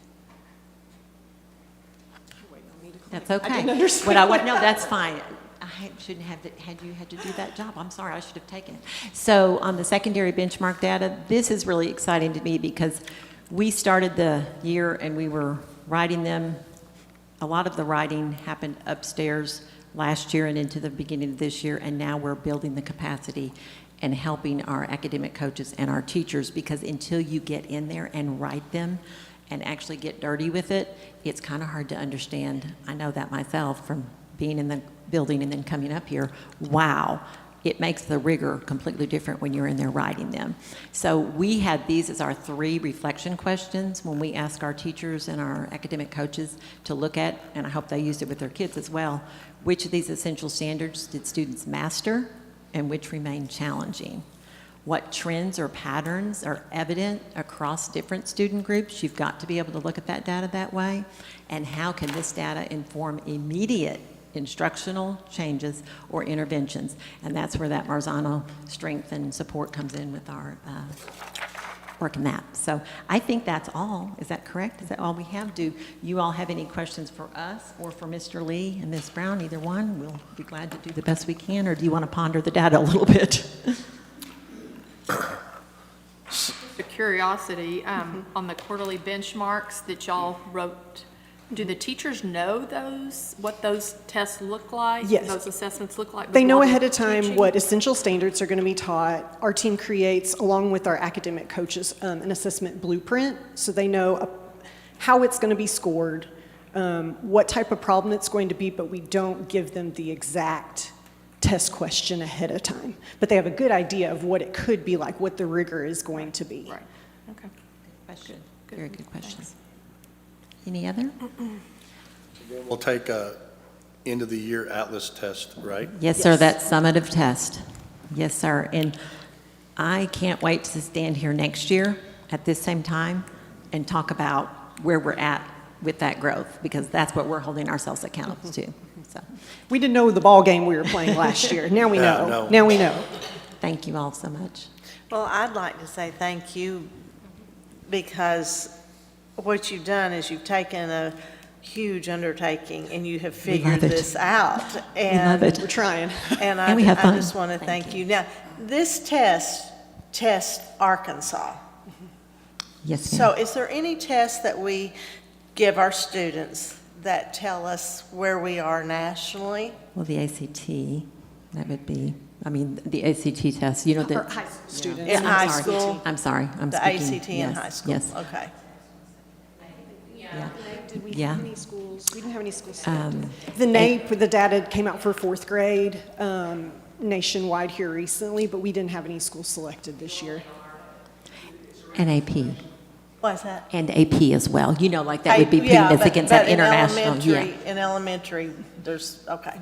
That's okay. I didn't understand. What I want, no, that's fine. I shouldn't have had you had to do that job. I'm sorry, I should have taken it. So on the secondary benchmark data, this is really exciting to me because we started the year and we were writing them. A lot of the writing happened upstairs last year and into the beginning of this year, and now we're building the capacity and helping our academic coaches and our teachers, because until you get in there and write them and actually get dirty with it, it's kind of hard to understand. I know that myself from being in the building and then coming up here. Wow, it makes the rigor completely different when you're in there writing them. So we had these as our 3 reflection questions when we ask our teachers and our academic coaches to look at, and I hope they used it with their kids as well, which of these essential standards did students master and which remain challenging? What trends or patterns are evident across different student groups? You've got to be able to look at that data that way. And how can this data inform immediate instructional changes or interventions? And that's where that Marzano strength and support comes in with our work in that. So I think that's all. Is that correct? Is that all we have? Do you all have any questions for us or for Mr. Lee and Ms. Brown? Either one. We'll be glad to do the best we can. Or do you want to ponder the data a little bit? Just a curiosity, on the quarterly benchmarks that y'all wrote, do the teachers know what those tests look like? Yes. Those assessments look like? They know before ahead they're of time teaching? what essential standards are going to be taught. Our team creates, along with our academic coaches, an assessment blueprint, so they know how it's going to be scored, what type of problem it's going to be, but we don't give them the exact test question ahead of time. But they have a good idea of what it could be like, what the rigor is going to be. Right, okay. Good question. Very good question. Any other? We'll take a end-of-the-year Atlas test, right? Yes, sir, that's summative test. Yes, sir. And I can't wait to stand here next year at this same time and talk about where we're at with that growth, because that's what we're holding ourselves accountable to. So we didn't know the ball game we were playing last year. Now we know. No. Now we know. Thank you all so much. Well, I'd like to say thank you, because what you've done is you've taken a huge undertaking and you have figured it. this out. And love it. We're trying. And And we have fun. I just want to thank you. Now, this test tests Arkansas. Yes, ma'am. So is there any test that we give our students that tell us where we are nationally? Well, the ACT, that would be, I mean, the ACT test, you know, Or that. high school students. In I'm high sorry. school? I'm sorry, I'm The speaking. ACT in yes, high school? Yes. Okay. Yeah. Did we Yeah. have any schools? We didn't have any schools. Um, The NAEP, the data came out for 4th grade nationwide here recently, but we didn't have any schools selected this year. And AP. What's that? And AP as well. You know, like that would be Yeah, P-Miss but- against but that in international. Yeah. elementary- In elementary, there's, okay,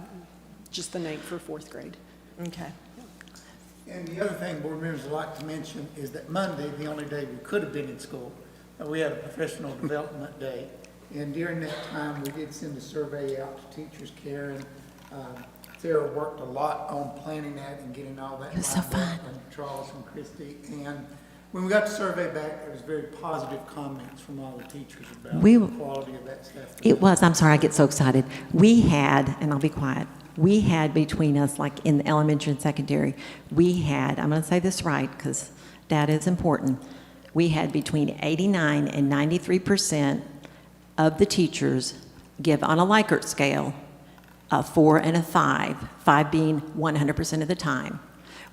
Just the NAEP for 4th grade. okay. And the other thing board members would like to mention is that Monday, the only day we could have been in school, we had a professional development day. And during that time, we did send a survey out to teachers. Karen, Sarah worked a lot on planning that and getting all that. It was so lined up, fun. And Charles and Christy. And when we got the survey back, there was very positive comments from all the teachers about the quality of that stuff. It was, I'm sorry, I get so excited. We had, and I'll be quiet, we had between us, like in the elementary and secondary, we had, I'm going to say this right because data is important, we had between 89 and 93% of the teachers give on a Likert scale a 4 and a 5, 5 being 100% of the time.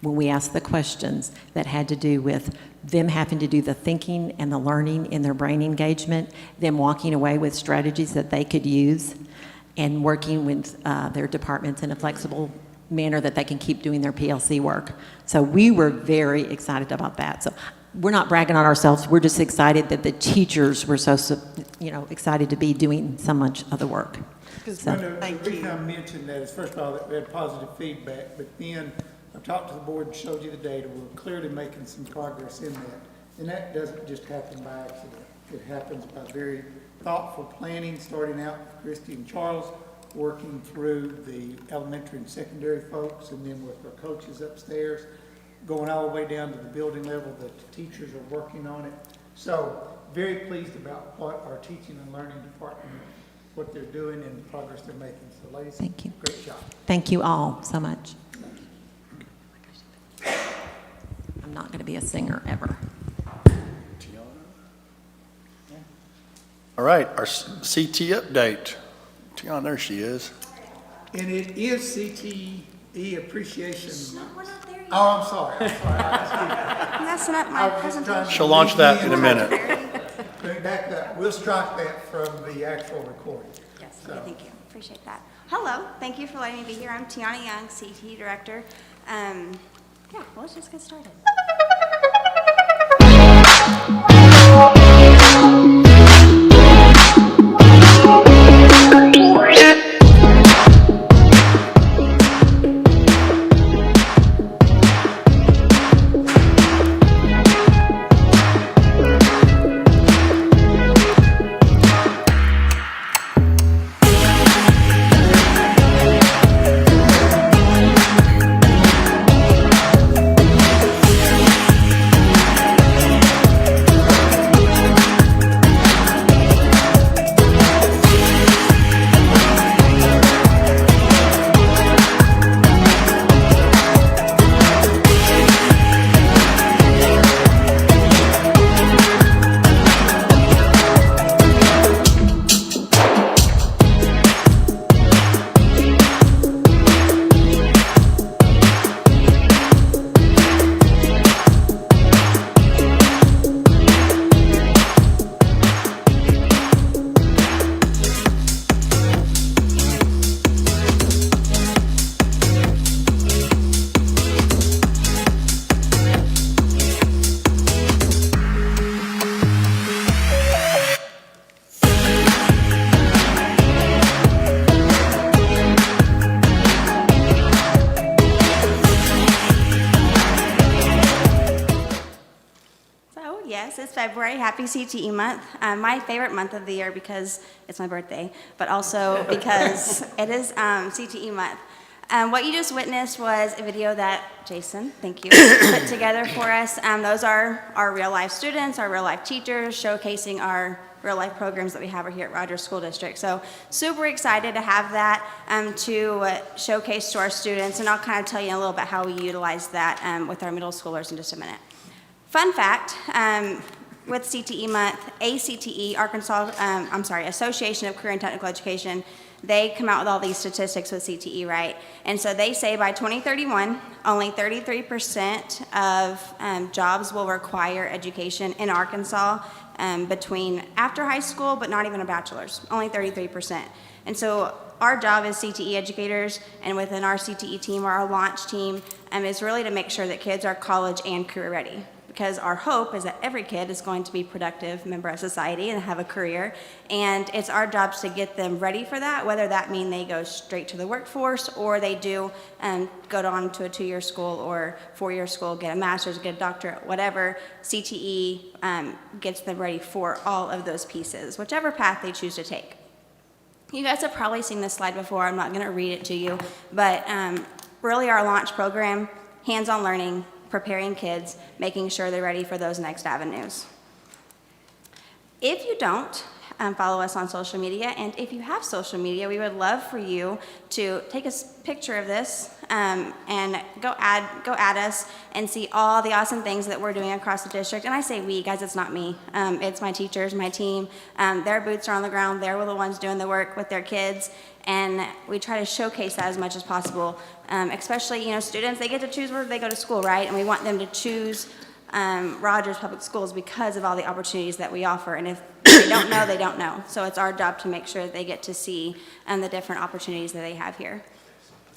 when we asked the questions that had to do with them having to do the thinking and the learning in their brain engagement, them walking away with strategies that they could use, and working with their departments in a flexible manner that they can keep doing their PLC work. So we were very excited about that. So we're not bragging on ourselves. We're just excited that the teachers were so excited to be doing so much of the work. So, The reason I mentioned that is, first of all, that we had positive feedback, but then I've talked to the board and showed you the data. We're clearly making some progress in that. And that doesn't just happen by accident. It happens by very thoughtful planning, starting out with Christy and Charles, working through the elementary and secondary folks, and then with our coaches upstairs, going all the way down to the building level. The teachers are working on it. So very pleased about what our teaching and learning department, what they're doing and the progress they're making. So ladies, thank you. Great job. Thank you all so much. I'm not going to be a singer ever. All right, our CT update. Tiana, there she is. And it is CTE Appreciation. Oh, I'm sorry. Messing up my presentation. She'll launch that in a minute. Bring back that. We'll strike that from the actual recording. Yes, okay, thank you. Appreciate that. Hello, thank you for letting me be here. I'm Tiana Young, CTE Director. Yeah, well, let's just get started. It's February. Happy CTE month. My favorite month of the year because it's my birthday, but also because it is CTE month. What you just witnessed was a video that Jason, thank you, put together for us. Those are our real life students, our real life teachers, showcasing our real life programs that we have here at Rogers School District. So super excited to have that to showcase to our students, and I'll kind of tell you a little bit how we utilize that with our middle schoolers in just a minute. Fun fact, with CTE month, ACTE, Association of Career and Technical Education, they come out with all these statistics with CTE, right? And so they say by 2031, only 33% of jobs will require education in Arkansas between after high school, but not even a bachelor's, only 33%. And so our job as CTE educators and within our CTE team or our launch team is really to make sure that kids are college and career ready. Because our hope is that every kid is going to be a productive member of society and have a career, and it's our jobs to get them ready for that, whether that means they go straight to the workforce or they do go on to a 2-year school or 4-year school, get a master's, get a doctorate, whatever. CTE gets them ready for all of those pieces, whichever path they choose to take. You guys have probably seen this slide before. I'm not going to read it to you, but really our launch program, hands-on learning, preparing kids, making sure they're ready for those next avenues. If you don't follow us on social media. And if you have social media, we would love for you to take a picture of this and go add us and see all the awesome things that we're doing across the district. And I say we, guys, it's not me. It's my teachers, my team. Their boots are on the ground. They're the ones doing the work with their kids. And we try to showcase that as much as possible. Especially, students, they get to choose where they go to school, right? And we want them to choose Rogers Public Schools because of all the opportunities that we offer. And if they don't know, they don't know. So it's our job to make sure that they get to see the different opportunities that they have here.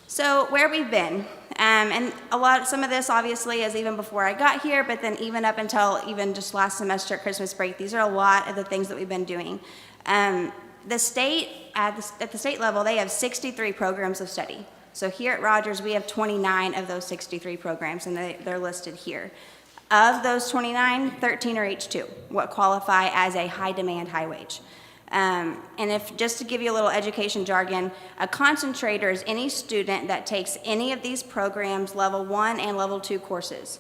So where we've been, and some of this obviously is even before I got here, but then even up until even just last semester at Christmas break, these are a lot of the things that we've been doing. The state, at the state level, they have 63 programs of study. So here at Rogers, we have 29 of those 63 programs, and they're listed here. Of those 29, 13 are H2, what qualify as a high demand, high wage. And if, just to give you a little education jargon, a concentrator is any student that takes any of these programs, level 1 and level 2 courses.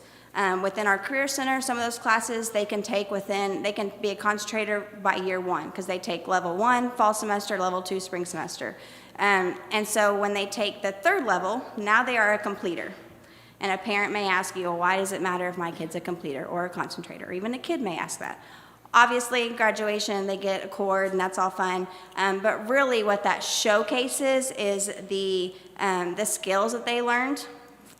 Within our Career Center, some of those classes they can be a concentrator by year 1 because they take level 1 fall semester, level 2 spring semester. And so when they take the 3rd level, now they are a completer. And a parent may ask you, well, why does it matter if my kid's a completer or a concentrator? Or even a kid may ask that. Obviously, graduation, they get a cord, and that's all fun. But really what that showcases is the skills that they learned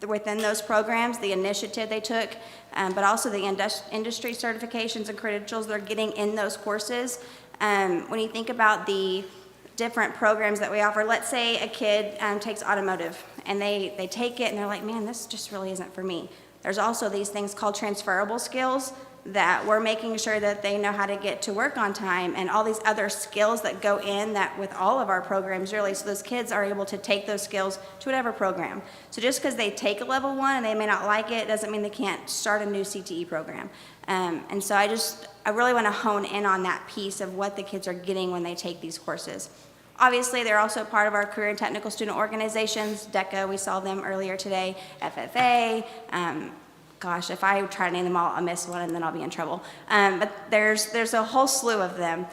within those programs, the initiative they took, but also the industry certifications and credentials they're getting in those courses. When you think about the different programs that we offer, let's say a kid takes automotive, and they take it and they're like, man, this just really isn't for me. There's also these things called transferable skills that we're making sure that they know how to get to work on time, and all these other skills that go in that with all of our programs really, so those kids are able to take those skills to whatever program. So just because they take a level 1 and they may not like it doesn't mean they can't start a new CTE program. And so I really want to hone in on that piece of what the kids are getting when they take these courses. Obviously, they're also part of our career and technical student organizations. DECA, we saw them earlier today, FFA, gosh, if I try to name them all, I'll miss one and then I'll be in trouble. But there's a whole slew of them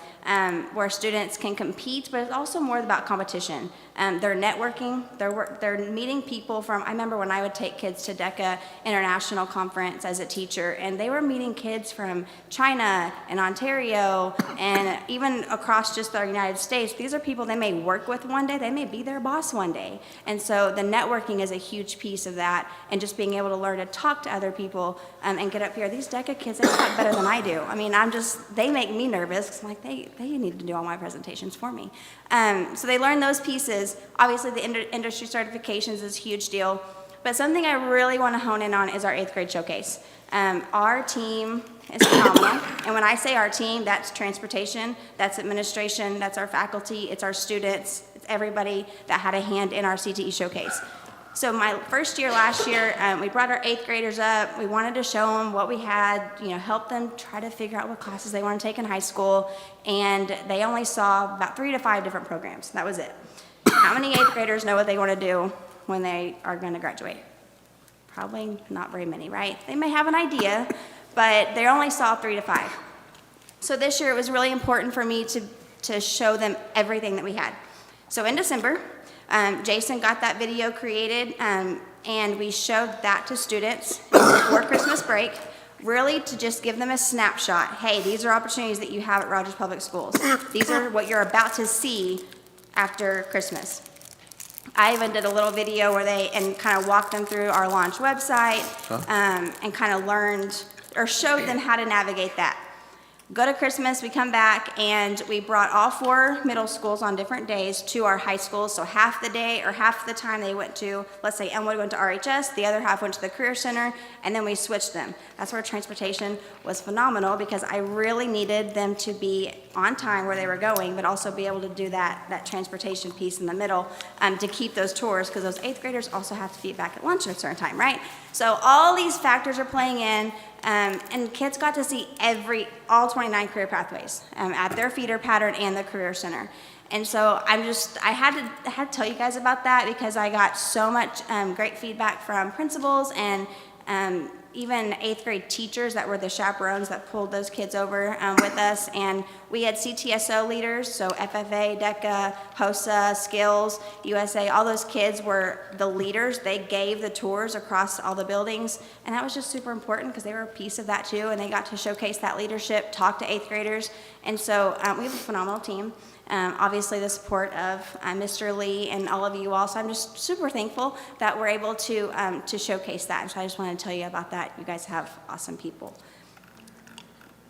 where students can compete, but it's also more about competition. They're networking, they're meeting people from, I remember when I would take kids to DECA International Conference as a teacher, and they were meeting kids from China and Ontario and even across just our United States. These are people they may work with one day, they may be their boss one day. And so the networking is a huge piece of that, and just being able to learn to talk to other people and get up here. These DECA kids, they talk better than I do. I mean, they make me nervous because I'm like, they need to do all my presentations for me. So they learn those pieces. Obviously, the industry certifications is a huge deal. But something I really want to hone in on is our 8th grade showcase. Our team is phenomenal. And when I say our team, that's transportation, that's administration, that's our faculty, it's our students, it's everybody that had a hand in our CTE showcase. So my first year last year, we brought our 8th graders up. We wanted to show them what we had, help them try to figure out what classes they want to take in high school. And they only saw about 3 to 5 different programs. That was it. How many 8th graders know what they want to do when they are going to graduate? Probably not very many, right? They may have an idea, but they only saw 3 to 5. So this year it was really important for me to show them everything that we had. So in December, Jason got that video created, and we showed that to students before Christmas break, really to just give them a snapshot. Hey, these are opportunities that you have at Rogers Public Schools. These are what you're about to see after Christmas. I even did a little video where and kind of walked them through our launch website, and kind of learned or showed them how to navigate that. Go to Christmas, we come back, and we brought all 4 middle schools on different days to our high schools. So half the day or half the time they went to, let's say Elmwood went to RHS, the other half went to the Career Center, and then we switched them. That's where transportation was phenomenal because I really needed them to be on time where they were going, but also be able to do that transportation piece in the middle to keep those tours, because those 8th graders also have to be back at lunch at a certain time, right? So all these factors are playing in. And kids got to see all 29 career pathways at their feeder pattern and the Career Center. And so I had to tell you guys about that because I got so much great feedback from principals and even 8th grade teachers that were the chaperones that pulled those kids over with us. And we had CTSO leaders, so FFA, DECA, HOSA, Skills, USA, all those kids were the leaders. They gave the tours across all the buildings, and that was just super important because they were a piece of that too, and they got to showcase that leadership, talk to 8th graders. And so we have a phenomenal team. Obviously the support of Mr. Lee and all of you all, so I'm just super thankful that we're able to showcase that. And so I just wanted to tell you about that. You guys have awesome people.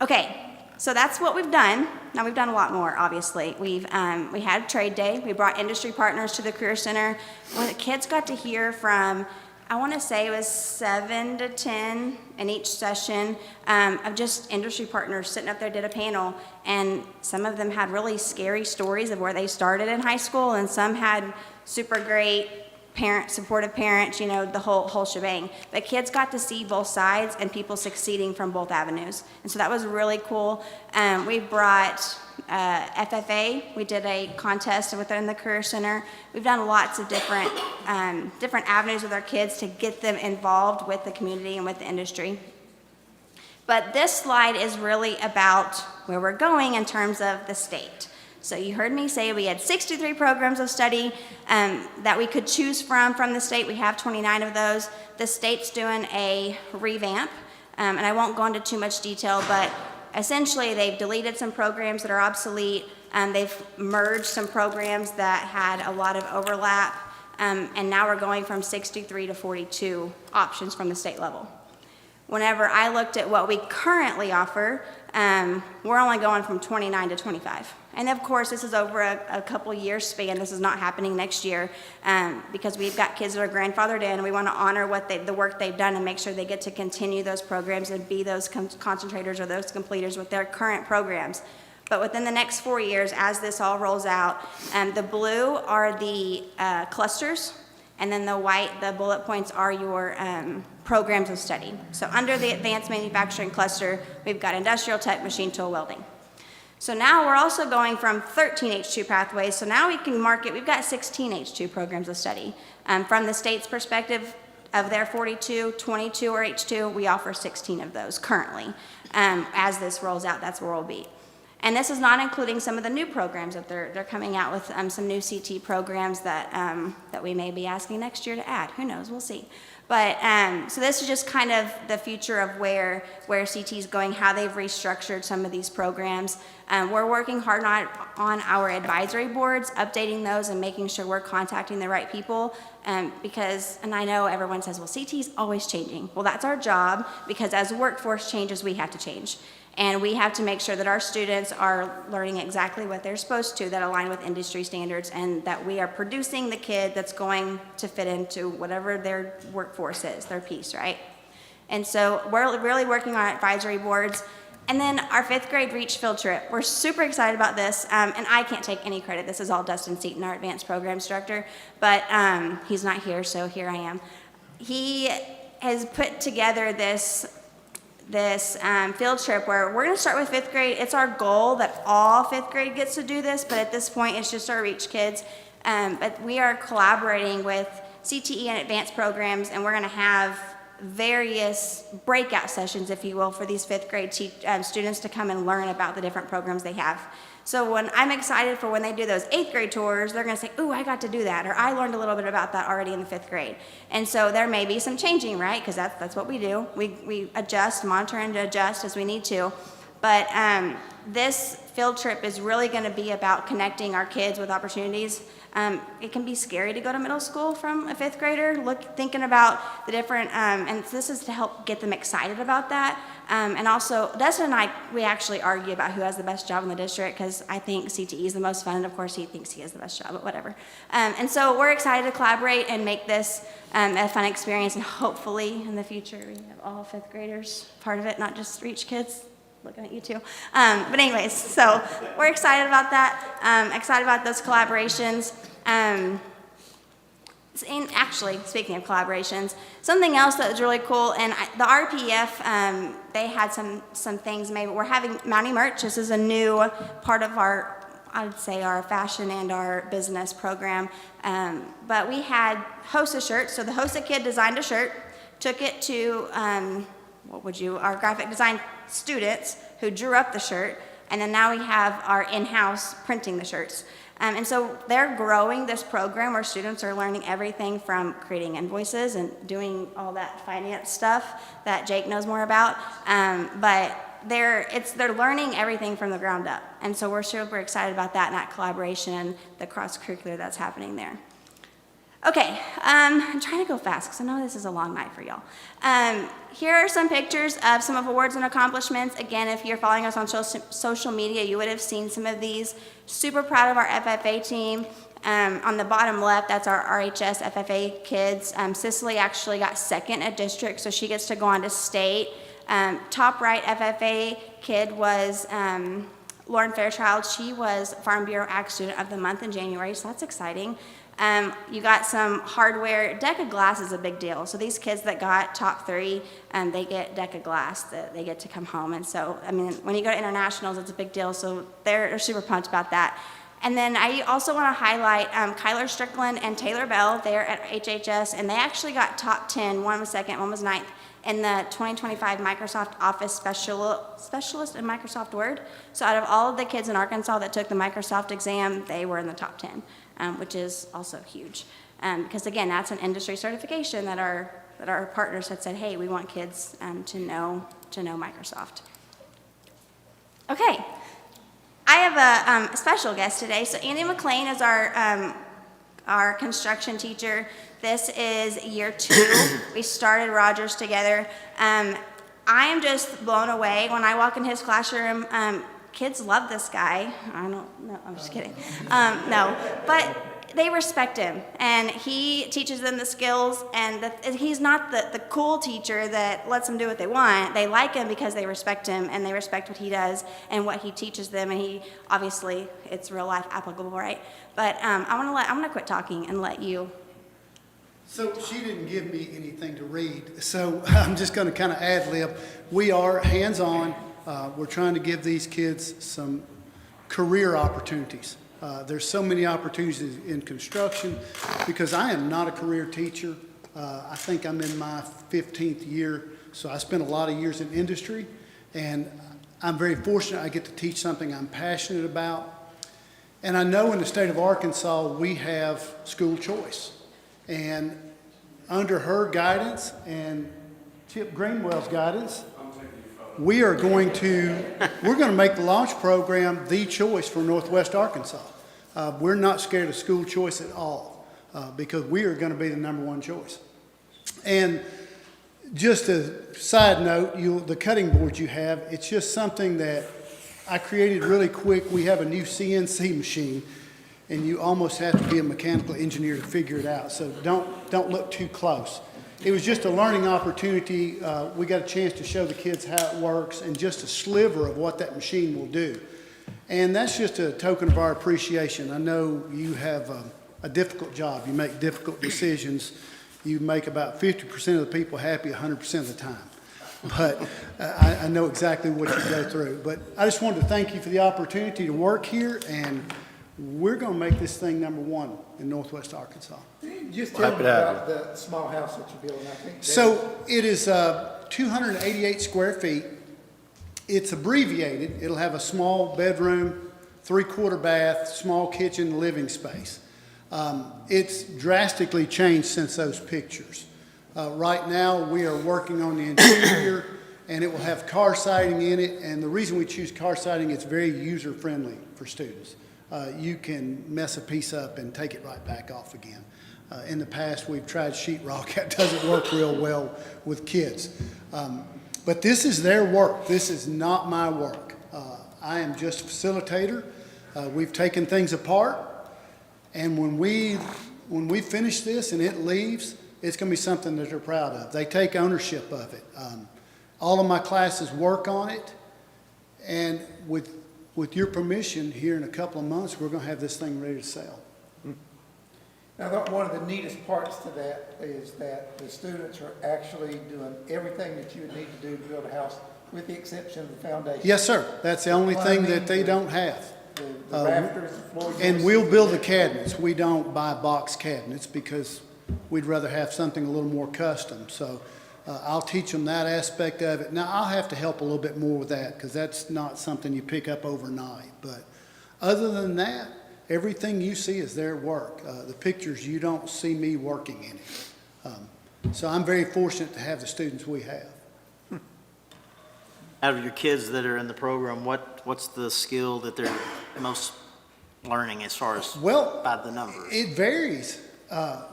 Okay, so that's what we've done. Now we've done a lot more, obviously. We had trade day. We brought industry partners to the Career Center. When the kids got to hear from, I want to say it was 7 to 10 in each session of just industry partners sitting up there, did a panel, and some of them had really scary stories of where they started in high school, and some had super great parents, supportive parents, you know, the whole shebang. But kids got to see both sides and people succeeding from both avenues, and so that was really cool. We brought FFA. We did a contest within the Career Center. We've done lots of different avenues with our kids to get them involved with the community and with the industry. But this slide is really about where we're going in terms of the state. So you heard me say we had 63 programs of study that we could choose from the state. We have 29 of those. The state's doing a revamp, and I won't go into too much detail, but essentially they've deleted some programs that are obsolete. They've merged some programs that had a lot of overlap, and now we're going from 63 to 42 options from the state level. Whenever I looked at what we currently offer, we're only going from 29 to 25. And of course, this is over a couple year span. This is not happening next year because we've got kids that are grandfathered in, and we want to honor the work they've done and make sure they get to continue those programs and be those concentrators or those completers with their current programs. But within the next 4 years, as this all rolls out, the blue are the clusters, and then the white, the bullet points, are your programs of study. So under the advanced manufacturing cluster, we've got industrial tech, machine tool, welding. So now we're also going from 13 H2 pathways, so now we can market, we've got 16 H2 programs of study. From the state's perspective, of their 42, 22 are H2, we offer 16 of those currently. As this rolls out, that's where we'll be. And this is not including some of the new programs that they're coming out with, some new CT programs that we may be asking next year to add. Who knows? We'll see. But so this is just kind of the future of where CT is going, how they've restructured some of these programs. We're working hard on our advisory boards, updating those and making sure we're contacting the right people. Because, and I know everyone says, well, CT is always changing. Well, that's our job, because as workforce changes, we have to change. And we have to make sure that our students are learning exactly what they're supposed to, that align with industry standards, and that we are producing the kid that's going to fit into whatever their workforce is, their piece, right? And so we're really working on advisory boards. And then our 5th grade REACH field trip. We're super excited about this, and I can't take any credit. This is all Dustin Seaton, our advanced programs director, but he's not here, so here I am. He has put together this field trip where we're going to start with 5th grade. It's our goal that all 5th grade gets to do this, but at this point it's just our REACH kids. But we are collaborating with CTE and advanced programs, and we're going to have various breakout sessions, if you will, for these 5th grade students to come and learn about the different programs they have. So when I'm excited for when they do those 8th grade tours, they're going to say, ooh, I got to do that, or I learned a little bit about that already in the 5th grade. And so there may be some changing, right? Because that's what we do. We adjust, monitor, and adjust as we need to. But this field trip is really going to be about connecting our kids with opportunities. It can be scary to go to middle school from a 5th grader, thinking about the different, and this is to help get them excited about that. And also, Dustin and I, we actually argue about who has the best job in the district, because I think CTE is the most fun, and of course he thinks he has the best job, but whatever. And so we're excited to collaborate and make this a fun experience, and hopefully in the future we have all 5th graders part of it, not just REACH kids. Looking at you too. But anyways, so we're excited about that, excited about those collaborations. And actually, speaking of collaborations, something else that was really cool, and the RPF, they had some things made. We're having Mountie Merch. This is a new part of our, I would say, our fashion and our business program. But we had HOSA shirts. So the HOSA kid designed a shirt took it to, our graphic design students who drew up the shirt, and then now we have our in-house printing the shirts. And so they're growing this program where students are learning everything from creating invoices and doing all that finance stuff that Jake knows more about. But they're learning everything from the ground up. And so we're super excited about that and that collaboration and the cross-curricular that's happening there. Okay, I'm trying to go fast because I know this is a long night for y'all. Here are some pictures of some of awards and accomplishments. Again, if you're following us on social media, you would have seen some of these. Super proud of our FFA team. On the bottom left, that's our RHS FFA kids. Cicely actually got second at district, so she gets to go on to state. Top right FFA kid was Lauren Fairchild. She was Farm Bureau Ag Student of the Month in January, so that's exciting. You got some hardware. Deca Glass is a big deal. So these kids that got top 3, they get Deca Glass. They get to come home. And so, I mean, when you go to internationals, it's a big deal. So they're super pumped about that. And then I also want to highlight Kyler Strickland and Taylor Bell. They're at HHS, and they actually got top 10. One was second, one was ninth in the 2025 Microsoft Office Specialist in Microsoft Word. So out of all of the kids in Arkansas that took the Microsoft exam, they were in the top 10. Which is also huge. Because again, that's an industry certification that our partners had said, hey, we want kids to know Microsoft. Okay, I have a special guest today. So Andy McLean is our construction teacher. This is year 2. We started Rogers together. I am just blown away when I walk in his classroom. Kids love this guy. I don't know, I'm just kidding. No, but they respect him, and he teaches them the skills, and he's not the cool teacher that lets them do what they want. They like him because they respect him, and they respect what he does and what he teaches them, and he, obviously, it's real life applicable, right? But I'm gonna quit talking and let you. So she didn't give me anything to read, so I'm just gonna kind of ad lib. We are hands-on. We're trying to give these kids some career opportunities. There's so many opportunities in construction because I am not a career teacher. I think I'm in my 15th year, so I spent a lot of years in industry, and I'm very fortunate I get to teach something I'm passionate about. And I know in the state of Arkansas we have school choice, and under her guidance and Chip Greenwell's guidance, we're going to make the launch program the choice for Northwest Arkansas. We're not scared of school choice at all because we are going to be the #1 choice. And just a side note, the cutting board you have, it's just something that I created really quick. We have a new CNC machine, and you almost have to be a mechanical engineer to figure it out. So don't look too close. It was just a learning opportunity. We got a chance to show the kids how it works and just a sliver of what that machine will do. And that's just a token of our appreciation. I know you have a difficult job. You make difficult decisions. You make about 50% of the people happy 100% of the time. But I know exactly what you go through. But I just wanted to thank you for the opportunity to work here, and we're going to make this thing #1 in Northwest Arkansas. Just tell me about the small house that you're building, I think. So it is 288 square feet. It's abbreviated. It'll have a small bedroom, 3/4 bath, small kitchen, living space. It's drastically changed since those pictures. Right now, we are working on the interior, and it will have car siding in it. And the reason we choose car siding, it's very user-friendly for students. You can mess a piece up and take it right back off again. In the past, we've tried sheetrock. That doesn't work real well with kids. But this is their work. This is not my work. I am just a facilitator. We've taken things apart, and when we finish this and it leaves, it's going to be something that they're proud of. They take ownership of it. All of my classes work on it, and with your permission, here in a couple of months, we're going to have this thing ready to sell. Now, one of the neatest parts to that is that the students are actually doing everything that you would need to do to build a house, with the exception of the foundation. Yes, sir. That's the only thing that they don't have. The rafters, the floor joists. And we'll build the cabinets. We don't buy box cabinets because we'd rather have something a little more custom. So I'll teach them that aspect of it. Now, I'll have to help a little bit more with that because that's not something you pick up overnight. But other than that, everything you see is their work. The pictures, you don't see me working in it. So I'm very fortunate to have the students we have. Out of your kids that are in the program, what's the skill that they're most learning as far as by the numbers? It varies.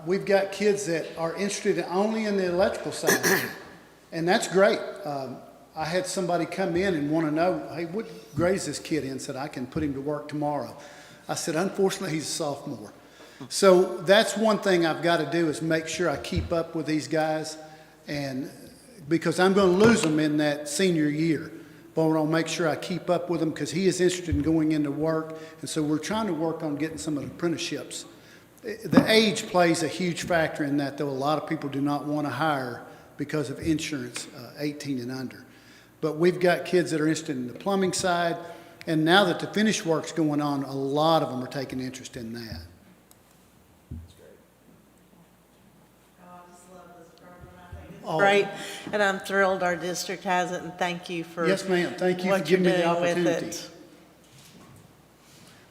We've got kids that are interested only in the electrical side, and that's great. I had somebody come in and want to know, hey, what grade's this kid in? Said, I can put him to work tomorrow. I said, unfortunately, he's a sophomore. So that's one thing I've got to do is make sure I keep up with these guys, and because I'm going to lose them in that senior year. But I want to make sure I keep up with him because he is interested in going into work, and so we're trying to work on getting some of the apprenticeships. The age plays a huge factor in that, though. A lot of people do not want to hire because of insurance, 18 and under. But we've got kids that are interested in the plumbing side, and now that the finish work's going on, a lot of them are taking interest in that. Oh. Great, and I'm thrilled our district has it, and thank you for Yes, ma'am. Thank you for what you're giving me the doing with opportunity. it.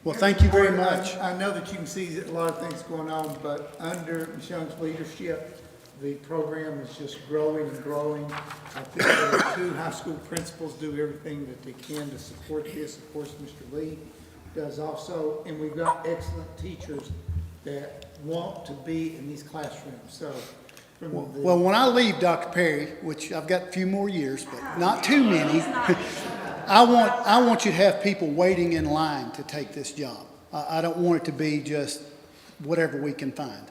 Well, thank you very much. I know that you can see a lot of things going on, but under Ms. Young's leadership, the program is just growing and growing. I think the two high school principals do everything that they can to support this. Of course, Mr. Lee does also, and we've got excellent teachers that want to be in these classrooms. So, Well, when I leave, Dr. Perry, which I've got a few more years, but not too many, I want you to have people waiting in line to take this job. I don't want it to be just whatever we can find.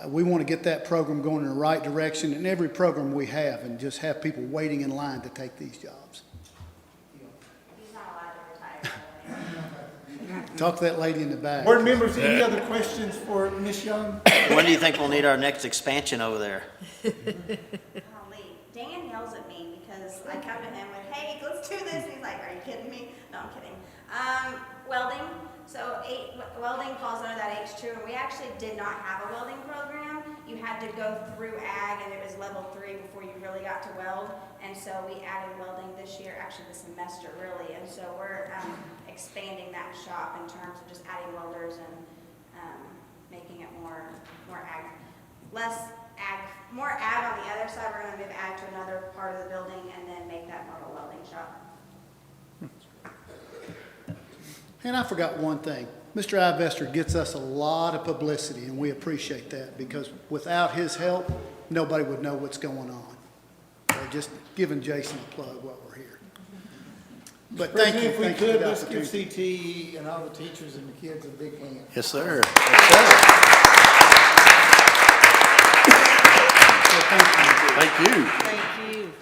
We want to get that program going in the right direction in every program we have and just have people waiting in line to take these jobs. Talk to that lady in the back. board members, any other questions for Ms. Young? When do you think we'll need our next expansion over there? Golly, Dan yells at me because I come to him with, hey, let's do this. He's like, are you kidding me? No, I'm kidding. Welding. So welding falls under that H2, and we actually did not have a welding program. You had to go through ag, and it was level 3 before you really got to weld. And so we added welding this year, actually this semester, really. And so we're expanding that shop in terms of just adding welders and making it more ag, less ag, more ag on the other side. We're going to move ag to another part of the building and then make that more of a welding shop. And I forgot one thing. Mr. Ivester gets us a lot of publicity, and we appreciate that because without his help, nobody would know what's going on. So just giving Jason a plug while we're here. But thank you. If we Thank you for could, the let's give opportunity. CTE and all the teachers and the kids a big hand. Yes, sir. Yes, sir. Thank you. Thank you.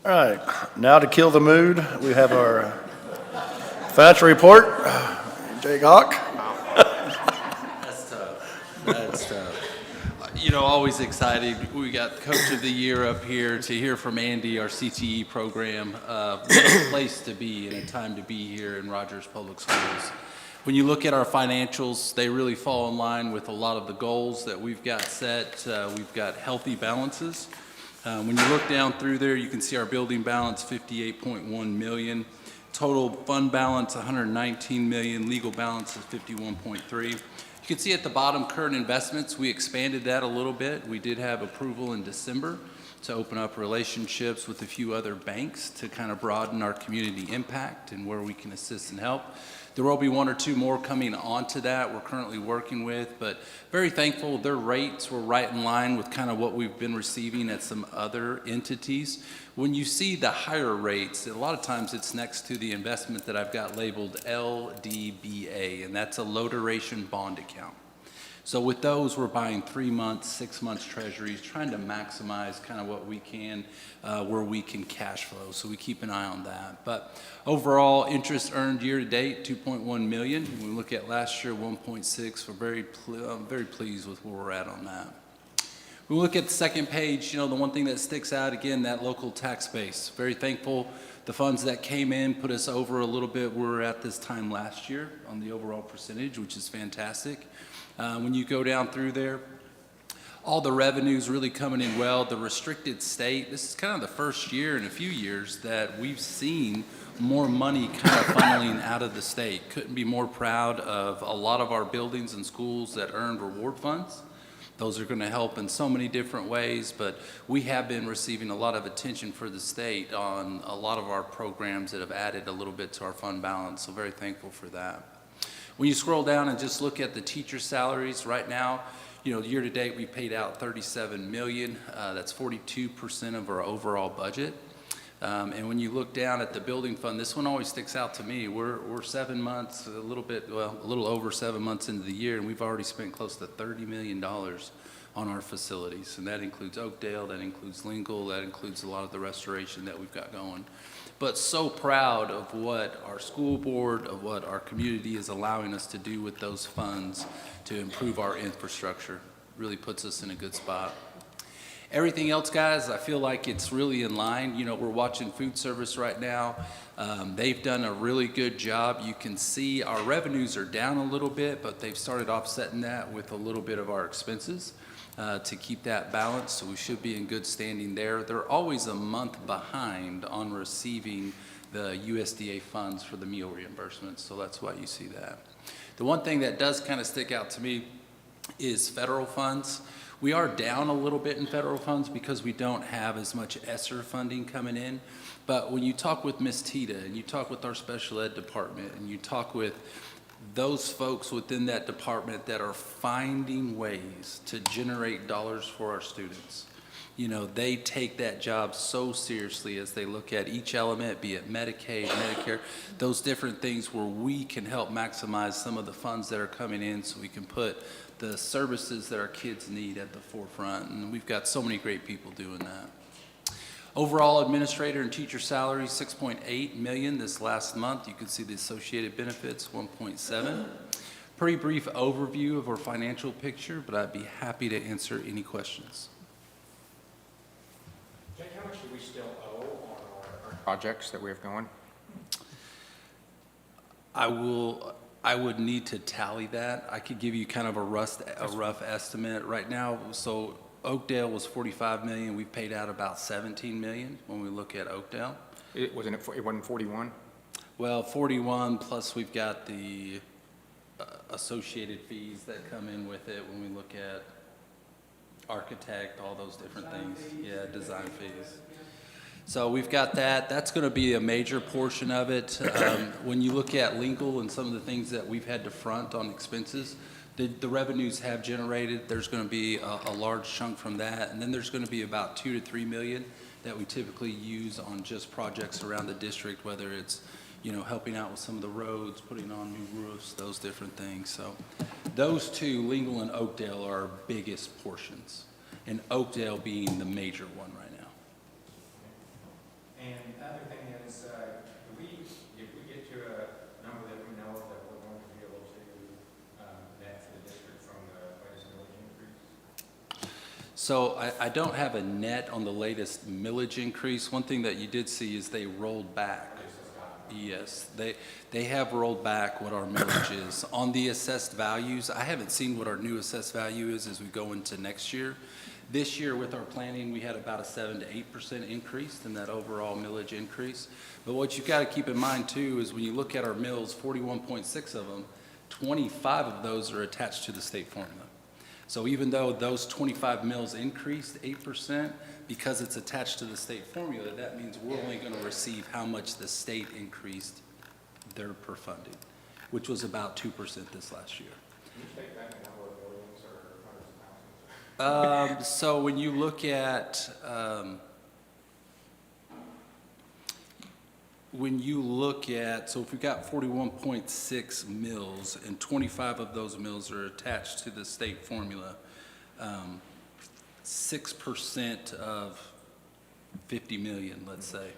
All right, now to kill the mood, we have our financial report. Jay Gawk. That's tough. That's tough. You know, always excited. We got Coach of the Year up here to hear from Andy, our CTE program. What a place to be and a time to be here in Rogers Public Schools. When you look at our financials, they really fall in line with a lot of the goals that we've got set. We've got healthy balances. When you look down through there, you can see our building balance, $58.1 million. Total fund balance, $119 million. Legal balance is $51.3. You can see at the bottom, current investments, we expanded that a little bit. We did have approval in December to open up relationships with a few other banks to kind of broaden our community impact and where we can assist and help. There will be one or two more coming onto that we're currently working with, but very thankful their rates were right in line with kind of what we've been receiving at some other entities. When you see the higher rates, a lot of times it's next to the investment that I've got labeled LDBA, and that's a low duration bond account. So with those, we're buying 3 months, 6 months treasuries, trying to maximize kind of what we can, where we can cash flow. So we keep an eye on that. But overall, interest earned year to date, $2.1 million. When we look at last year, 1.6. We're very pleased with where we're at on that. When we look at the second page, you know, the one thing that sticks out, again, that local tax base. Very thankful. The funds that came in put us over a little bit where we were at this time last year on the overall percentage, which is fantastic. When you go down through there, all the revenues really coming in well. The restricted state, this is kind of the first year in a few years that we've seen more money kind of funneling out of the state. Couldn't be more proud of a lot of our buildings and schools that earned reward funds. Those are going to help in so many different ways, but we have been receiving a lot of attention for the state on a lot of our programs that have added a little bit to our fund balance, so very thankful for that. When you scroll down and just look at the teacher salaries right now, year to date we paid out $37 million. That's 42% of our overall budget. And when you look down at the building fund, this one always sticks out to me. We're 7 months, a little over 7 months into the year, and we've already spent close to $30 million on our facilities. And that includes Oakdale, that includes Lingle, that includes a lot of the restoration that we've got going. But so proud of what our school board, of what our community is allowing us to do with those funds to improve our infrastructure. Really puts us in a good spot. Everything else, guys, I feel like it's really in line. We're watching food service right now. They've done a really good job. You can see our revenues are down a little bit, but they've started offsetting that with a little bit of our expenses to keep that balance, so we should be in good standing there. They're always a month behind on receiving the USDA funds for the meal reimbursements, so that's why you see that. The one thing that does kind of stick out to me is federal funds. We are down a little bit in federal funds because we don't have as much ESSER funding coming in. But when you talk with Ms. Tita and you talk with our special ed department and you talk with those folks within that department that are finding ways to generate dollars for our students, they take that job so seriously as they look at each element, be it Medicaid, Medicare, those different things where we can help maximize some of the funds that are coming in so we can put the services that our kids need at the forefront, and we've got so many great people doing that. Overall, administrator and teacher salaries, $6.8 million this last month. You can see the associated benefits, $1.7. Pretty brief overview of our financial picture, but I'd be happy to answer any questions. Jake, how much do we still owe on our projects that we have going? I would need to tally that. I could give you kind of a rough estimate right now. So Oakdale was $45 million. We've paid out about $17 million when we look at Oakdale. It wasn't 41? Well, 41 plus we've got the associated fees that come in with it when we look at architect, all those different things. Yeah, design fees. So we've got that. That's going to be a major portion of it. When you look at Lingle and some of the things that we've had to front on expenses, the revenues have generated. There's going to be a large chunk from that. And then there's going to be about $2 to $3 million that we typically use on just projects around the district, whether it's helping out with some of the roads, putting on new roofs, those different things. So those two, Lingle and Oakdale, are our biggest portions, and Oakdale being the major one right now. And the other thing is, if we get to a number that we know that we're going to be able to net for the district from the latest millage increase? So I don't have a net on the latest millage increase. One thing that you did see is they rolled back. Yes, they have rolled back what our millage is. On the assessed values, I haven't seen what our new assessed value is as we go into next year. This year with our planning, we had about a 7 to 8% increase in that overall millage increase. But what you've got to keep in mind too is when you look at our mills, 41.6 of them, 25 of those are attached to the state formula. So even though those 25 mills increased 8%, because it's attached to the state formula, that means we're only going to receive how much the state increased their per funding, which was about 2% this last year. Can you take back a number of millions or hundreds of thousands? So when you look at so if we've got 41.6 mills and 25 of those mills are attached to the state formula, 6% of 50 million, let's say,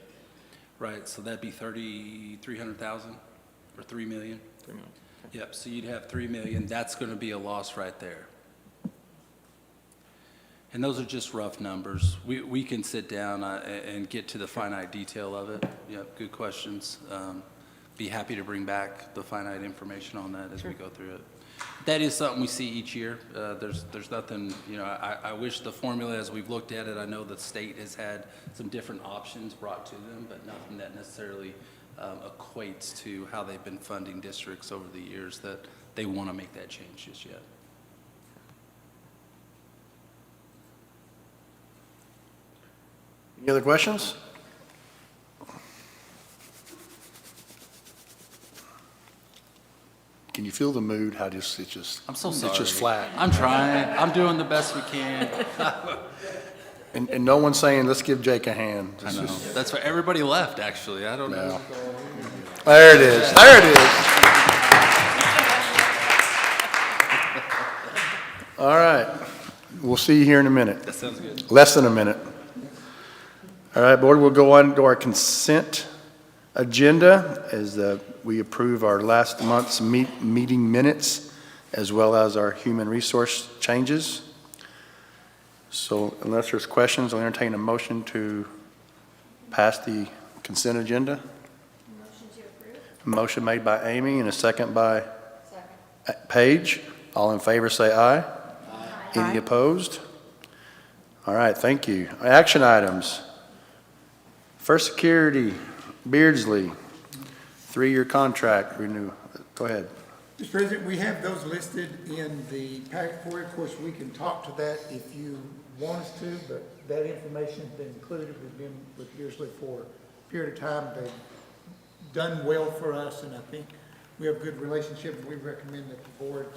right? So that'd be 300,000 or 3 million? 3 million. Yep, so you'd have 3 million. That's going to be a loss right there. And those are just rough numbers. We can sit down and get to the finite detail of it. Yep, good questions. be happy to bring back the finite information on that as we go through it. That is something we see each year. There's nothing, you know, I wish the formula, as we've looked at it, I know the state has had some different options brought to them, but nothing that necessarily equates to how they've been funding districts over the years that they want to make that change just yet. Any other questions? Can you feel the mood? How just it's just I'm so sorry. It's just flat. I'm trying. I'm doing the best we can. And no one's saying, let's give Jake a hand. I know. That's why everybody left, actually. I don't know. There it is. There it is. All right. We'll see you here in a minute. That sounds good. Less than a minute. All right, board, we'll go on to our consent agenda as we approve our last month's meeting minutes as well as our human resource changes. So unless there's questions, I'll entertain a motion to pass the consent agenda. Motion to approve. Motion made by Amy and a second by Paige. All in favor say aye. Aye. Any opposed? All right, thank you. Action items. First Security, Beardsley, 3-year contract renew. Go ahead. Mr. President, we have those listed in the packet for you. Of course, we can talk to that if you want us to, but that information's been included. We've been with Beardsley for a period of time. They've done well for us, and I think we have a good relationship, and we recommend that the board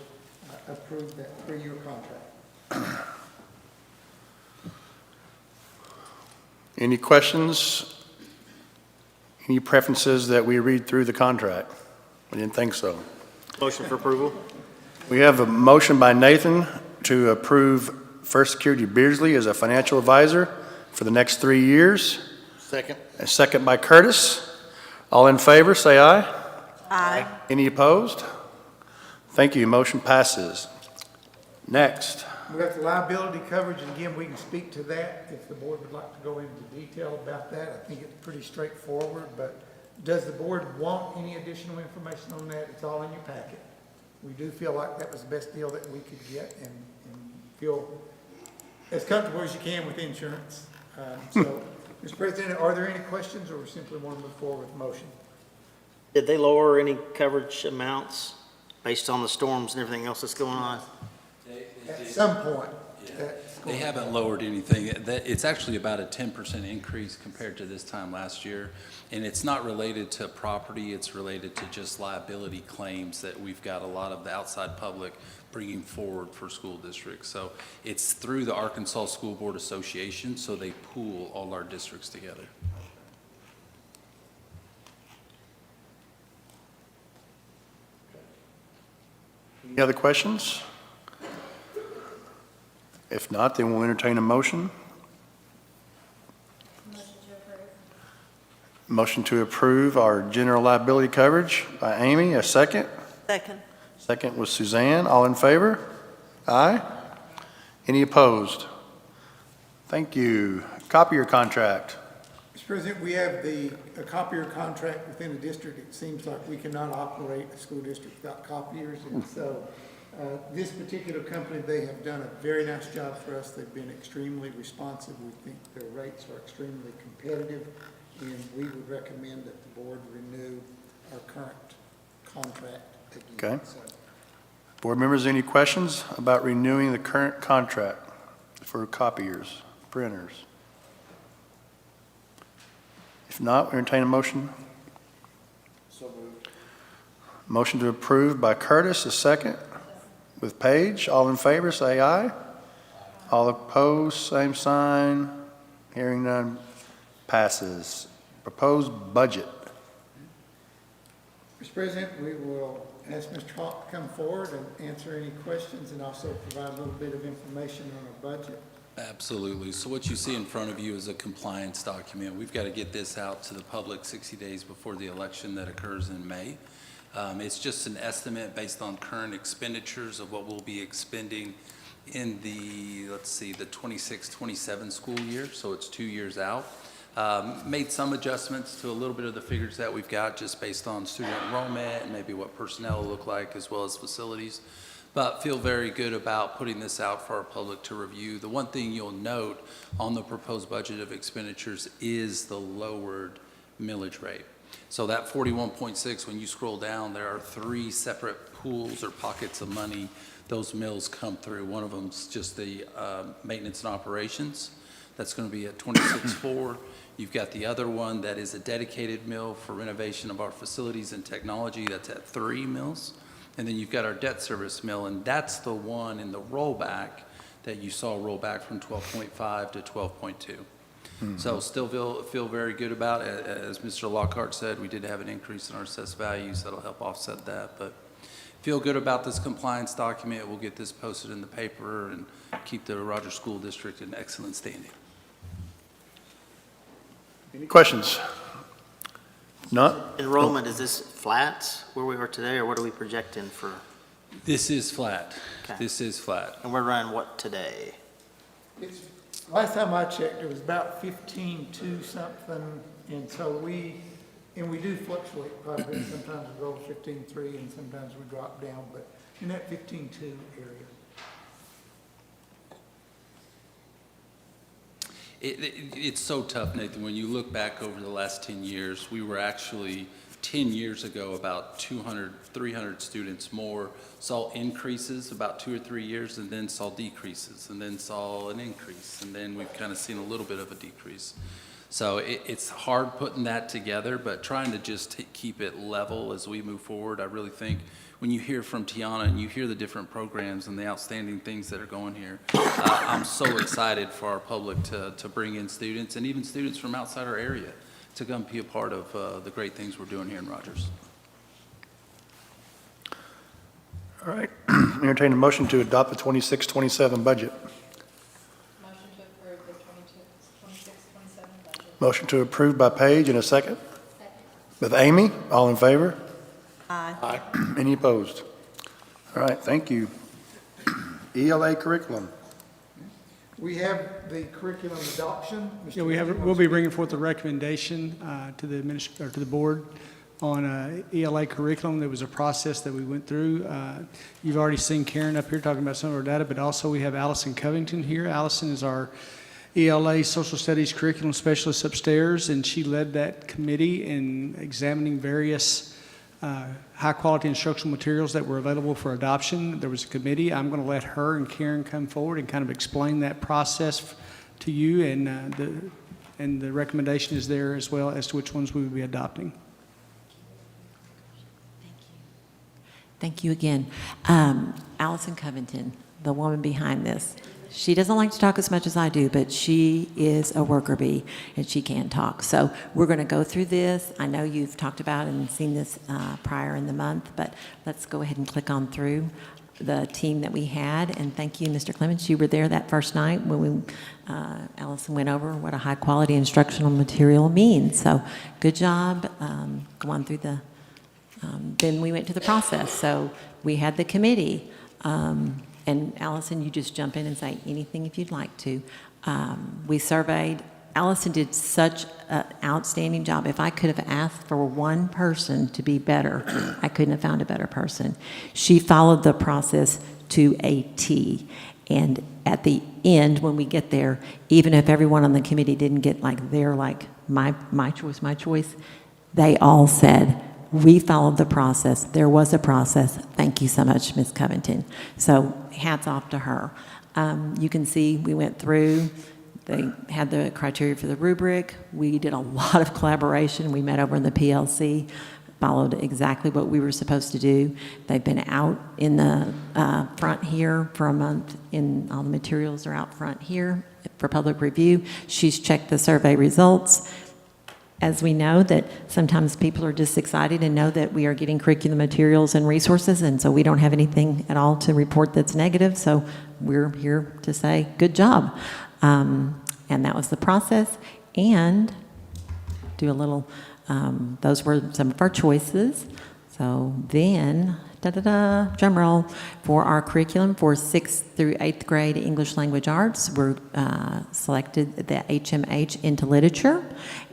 approve that 3-year contract. Any questions? Any preferences that we read through the contract? We didn't think so. Motion for approval? We have a motion by Nathan to approve First Security Beardsley as a financial advisor for the next 3 years. Second. A second by Curtis. All in favor, say aye. Aye. Any opposed? Thank you. Motion passes. Next. We got the liability coverage, and again, we can speak to that if the board would like to go into detail about that. I think it's pretty straightforward, but does the board want any additional information on that? It's all in your packet. We do feel like that was the best deal that we could get and feel as comfortable as you can with insurance. So, Mr. President, are there any questions, or we simply want to move forward with the motion? Did they lower any coverage amounts based on the storms and everything else that's going on? At some point. They haven't lowered anything. It's actually about a 10% increase compared to this time last year. And it's not related to property, it's related to just liability claims that we've got a lot of the outside public bringing forward for school districts. So it's through the Arkansas School Board Association, so they pool all our districts together. Any other questions? If not, then we'll entertain a motion. Motion to approve our general liability coverage by Amy, a second. Second. Second was Suzanne. All in favor? Aye. Any opposed? Thank you. Copier contract. Mr. President, we have a copier contract within the district. It seems like we cannot operate a school district without copiers, and so this particular company, they have done a very nice job for us. They've been extremely responsive. We think their rates are extremely competitive, and we would recommend that the board renew our current contract again. Okay. So, Board members, any questions about renewing the current contract for copiers, printers? If not, we entertain a motion. So moved. Motion to approve by Curtis, a second with Paige. All in favor, say aye. All opposed, same sign. Hearing none, passes. Proposed budget. Mr. President, we will ask Mr. Hawk to come forward and answer any questions and also provide a little bit of information on our budget. Absolutely. So what you see in front of you is a compliance document. We've got to get this out to the public 60 days before the election that occurs in May. It's just an estimate based on current expenditures of what we'll be expending in the, let's see, the 26-27 school year, so it's 2 years out. Made some adjustments to a little bit of the figures that we've got just based on student enrollment and maybe what personnel look like as well as facilities. But feel very good about putting this out for our public to review. The one thing you'll note on the proposed budget of expenditures is the lowered millage rate. So that 41.6, when you scroll down, there are 3 separate pools or pockets of money those mills come through. One of them's just the maintenance and operations. That's going to be at 26.4. You've got the other one that is a dedicated mill for renovation of our facilities and technology. That's at 3 mills. And then you've got our debt service mill, and that's the one in the rollback that you saw roll back from 12.5 to 12.2. So still feel very good about it. As Mr. Lockhart said, we did have an increase in our assessed values that'll help offset that. But feel good about this compliance document. We'll get this posted in the paper and keep the Rogers School District in excellent standing. Any questions? None? Enrollment, is this flat where we are today, or what are we projecting for? This is flat. Okay. This is flat. And we're running what today? Last time I checked, it was about 15.2 something, and so we do fluctuate quite a bit. Sometimes we go 15.3 and sometimes we drop down, but in that 15.2 area. It's so tough, Nathan. When you look back over the last 10 years, we were actually 10 years ago about 200, 300 students more, saw increases about 2 or 3 years, and then saw decreases, and then saw an increase, and then we've kind of seen a little bit of a decrease. So it's hard putting that together, but trying to just keep it level as we move forward. I really think when you hear from Tiana and you hear the different programs and the outstanding things that are going here, I'm so excited for our public to bring in students and even students from outside our area to come be a part of the great things we're doing here in Rogers. All right. Entertain a motion to adopt the 26-27 budget. Motion to approve the 26-27 budget. Motion to approve by Paige, and a second? With Amy, all in favor? Aye. Aye. Any opposed? All right, thank you. ELA curriculum. We have the curriculum adoption. Yeah, we'll be bringing forth a recommendation to the board on ELA curriculum. There was a process that we went through. You've already seen Karen up here talking about some of our data, but also we have Allison Covington here. Allison is our ELA Social Studies Curriculum Specialist upstairs, and she led that committee in examining various high-quality instructional materials that were available for adoption. There was a committee. I'm going to let her and Karen come forward and kind of explain that process to you, and the recommendation is there as well as to which ones we will be adopting. Thank you again. Allison Covington, the woman behind this. She doesn't like to talk as much as I do, but she is a worker bee, and she can talk. So we're going to go through this. I know you've talked about and seen this prior in the month, but let's go ahead and click on through the team that we had. And thank you, Mr. Clements. You were there that first night when Allison went over what a high-quality instructional material means. So good job. Go on through the... then we went to the process. So we had the committee. And Allison, you just jump in and say anything if you'd like to. We surveyed. Allison did such an outstanding job. If I could have asked for one person to be better, I couldn't have found a better person. She followed the process to a T. And at the end, when we get there, even if everyone on the committee didn't get my choice, they all said, we followed the process. There was a process. Thank you so much, Ms. Covington. So hats off to her. You can see we went through. They had the criteria for the rubric. We did a lot of collaboration. We met over in the PLC, followed exactly what we were supposed to do. They've been out in the front here for a month, and all the materials are out front here for public review. She's checked the survey results. As we know that sometimes people are just excited and know that we are getting curriculum materials and resources, and so we don't have anything at all to report that's negative, so we're here to say good job. And that was the process. And do a little, those were some of our choices. So then drum roll, for our curriculum for 6th through 8th grade English language arts. We're selected the HMH into literature.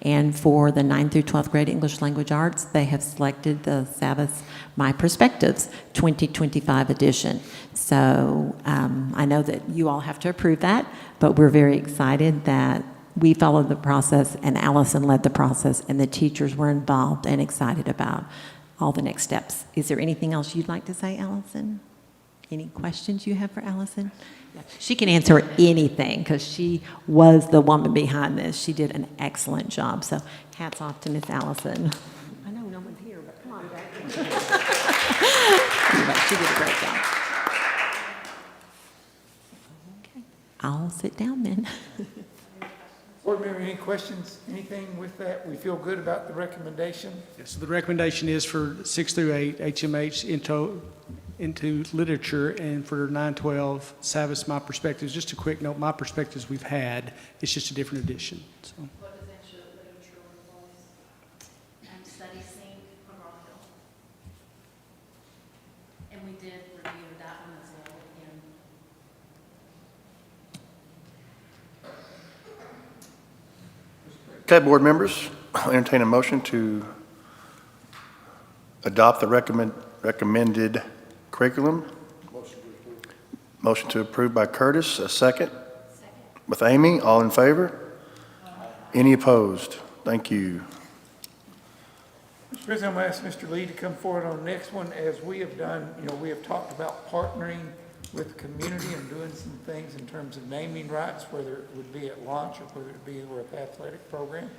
And for the 9th through 12th grade English language arts, they have selected the Savas My Perspectives 2025 edition. So I know that you all have to approve that, but we're very excited that we followed the process and Allison led the process and the teachers were involved and excited about all the next steps. Is there anything else you'd like to say, Allison? Any questions you have for Allison? She can answer anything because she was the woman behind this. She did an excellent job. So hats off to Miss Allison. I know no one's here, but come on, Dad. Anyway, she did a great job. Okay, I'll sit down then. Board member, any questions, anything with that? We feel good about the recommendation? Yes, so the recommendation is for 6 through 8 HMH into literature, and for 9-12 Savas My Perspectives. Just a quick note, My Perspectives we've had, it's just a different edition. So. What does ancient literature involve? Study Sync from Rockville. And we did review that one as well again. Okay, board members, I'll entertain a motion to adopt the recommended curriculum. Motion to approve by Curtis, a second. With Amy, all in favor? Any opposed? Thank you. Mr. President, I'm going to ask Mr. Lee to come forward on the next one. As we have done, we have talked about partnering with the community and doing some things in terms of naming rights, whether it would be at launch or whether it be with athletic program.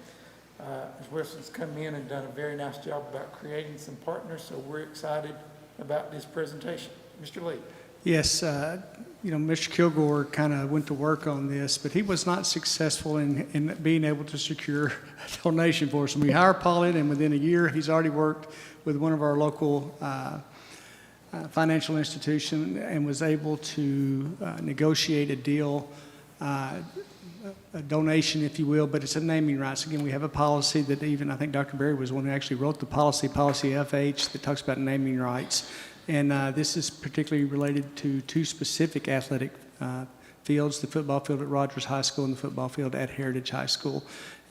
Ms. Wilson's come in and done a very nice job about creating some partners, so we're excited about this presentation. Mr. Lee. Yes, Mr. Kilgore kind of went to work on this, but he was not successful in being able to secure a donation for us. And we hired Paul in, and within a year, he's already worked with one of our local financial institution and was able to negotiate a deal, a donation, if you will, but it's a naming rights. Again, we have a policy that even, I think Dr. Berry was the one who actually wrote the policy FH, that talks about naming rights. And this is particularly related to two specific athletic fields, the football field at Rogers High School and the football field at Heritage High School.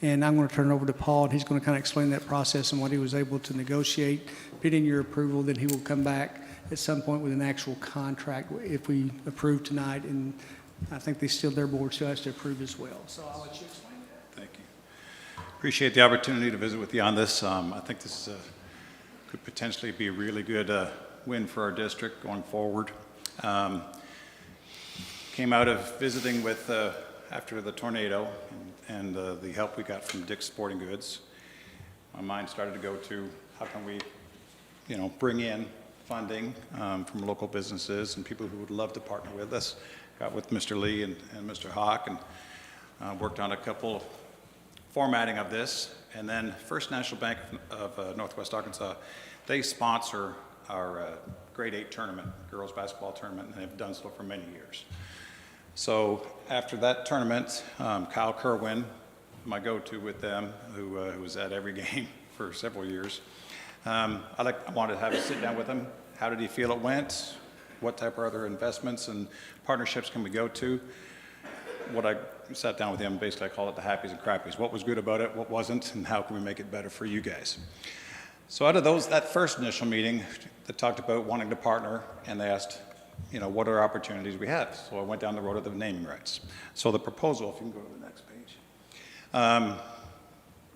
And I'm going to turn it over to Paul, and he's going to kind of explain that process and what he was able to negotiate. Pending your approval, then he will come back at some point with an actual contract if we approve tonight. And I think their board still has to approve as well. So I'll let you explain that. Thank you. Appreciate the opportunity to visit with you on this. I think this could potentially be a really good win for our district going forward. Came out of visiting with after the tornado and the help we got from Dick's Sporting Goods. My mind started to go to how can we, bring in funding from local businesses and people who would love to partner with us. Got with Mr. Lee and Mr. Hawk and worked on a couple formatting of this. And then First National Bank of Northwest Arkansas, they sponsor our grade 8 tournament, girls basketball tournament, and they've done so for many years. So after that tournament, Kyle Kerwin, my go-to with them, who was at every game for several years, I wanted to have a sit down with him. How did he feel it went? What type of other investments and partnerships can we go to? What I sat down with him, basically I call it the happies and crappies. What was good about it, what wasn't, and how can we make it better for you guys? So out of that first initial meeting, they talked about wanting to partner, and they asked, what are opportunities we have? So I went down the road of the naming rights. So the proposal, if you can go to the next page.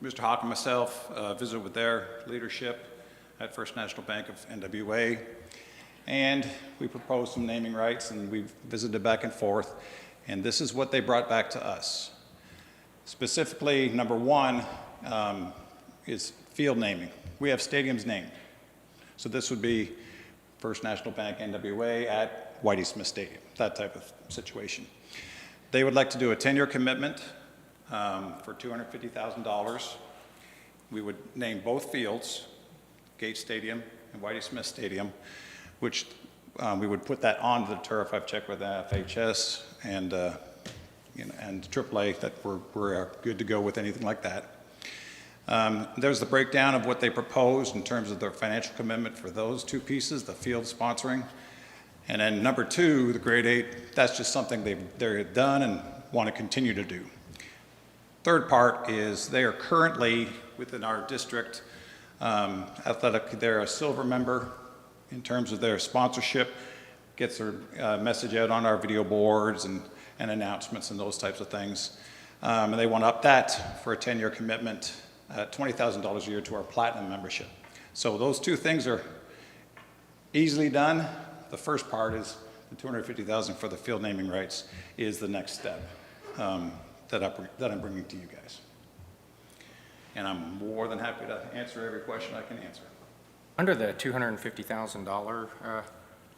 Mr. Hawk and myself visited with their leadership at First National Bank of NWA, and we proposed some naming rights, and we visited back and forth, and this is what they brought back to us. Specifically, number one is field naming. We have stadiums named. So this would be First National Bank NWA at Whitey Smith Stadium, that type of situation. They would like to do a 10-year commitment for $250,000. We would name both fields, Gates Stadium and Whitey Smith Stadium, which we would put that onto the turf. I've checked with FHS and AAA that we're good to go with anything like that. There's the breakdown of what they proposed in terms of their financial commitment for those two pieces, the field sponsoring. And then number two, the grade 8, that's just something they've done and want to continue to do. Third part is they are currently within our district athletic, they're a silver member in terms of their sponsorship, gets their message out on our video boards and announcements and those types of things. And they want to up that for a 10-year commitment at $20,000 a year to our platinum membership. So those two things are easily done. The first part is the $250,000 for the field naming rights is the next step that I'm bringing to you guys. And I'm more than happy to answer every question I can answer. Under the $250,000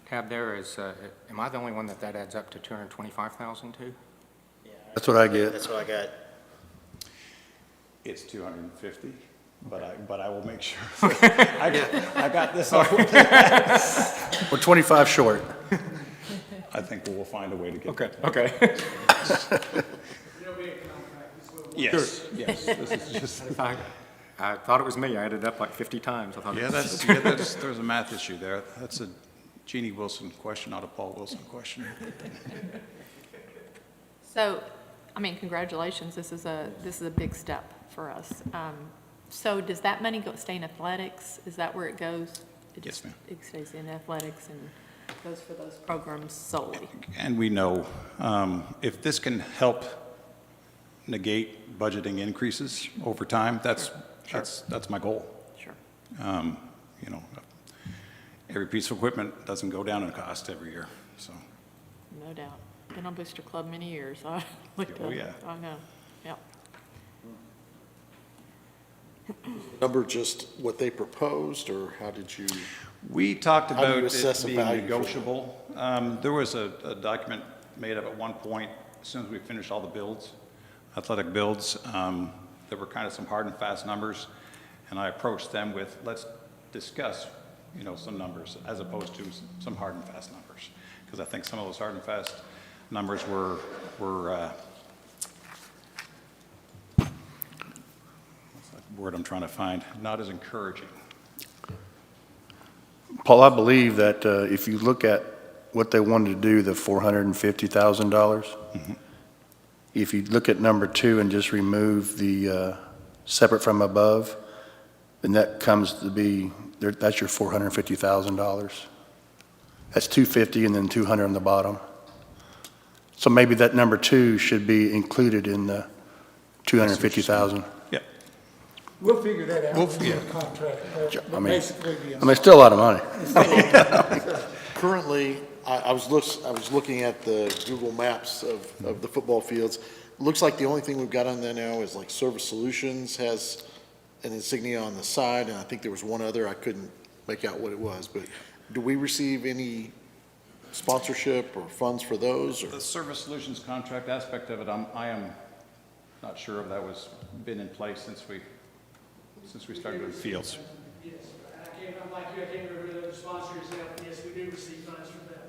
tab there is, am I the only one that adds up to $225,000 to? That's what I get. That's what I got. It's 250, but I will make sure. I got this. We're 25 short. I think we will find a way to get. Okay. Yes, yes. This is just. I thought it was me. I added up like 50 times. I thought There's a math issue there. That's a Jeannie Wilson question, not a Paul Wilson question. So, I mean, congratulations, this is a big step for us. So does that money stay in athletics? Is that where it goes? Yes, ma'am. It stays in athletics and goes for those programs solely? And we know if this can help negate budgeting increases over time, that's my goal. Sure. You know, every piece of equipment doesn't go down in cost every year, so. No doubt. Been on Booster Club many years. I looked Oh, up. yeah. I know, yep. Number just what they proposed, or how did you? We talked How do you about assess it a being value for them? negotiable. There was a document made up at one point, as soon as we finished all the builds, athletic builds, there were kind of some hard and fast numbers, and I approached them with, let's discuss, you know, some numbers as opposed to some hard and fast numbers, because I think some of those hard and fast numbers were what's that word I'm trying to find, not as encouraging. Paul, I believe that if you look at what they wanted to do, the $450,000, if you look at number 2 and just remove the separate from above, then that comes to be, that's your $450,000. That's 250 and then 200 on the bottom. So maybe that number 2 should be included in the 250,000. Yeah. We'll figure that out. We'll in figure- the contract. I mean, Basically, it's still a lot of money. Currently, I was looking at the Google Maps of the football fields. Looks like the only thing we've got on there now is like Service Solutions has an insignia on the side, and I think there was one other, I couldn't make out what it was, but do we receive any sponsorship or funds for those? Or? The Service Solutions contract aspect of it, I am not sure if that was been in place since we started doing fields. Yes, I'm like you, I can't remember the other sponsors, yes, we do receive funds from them.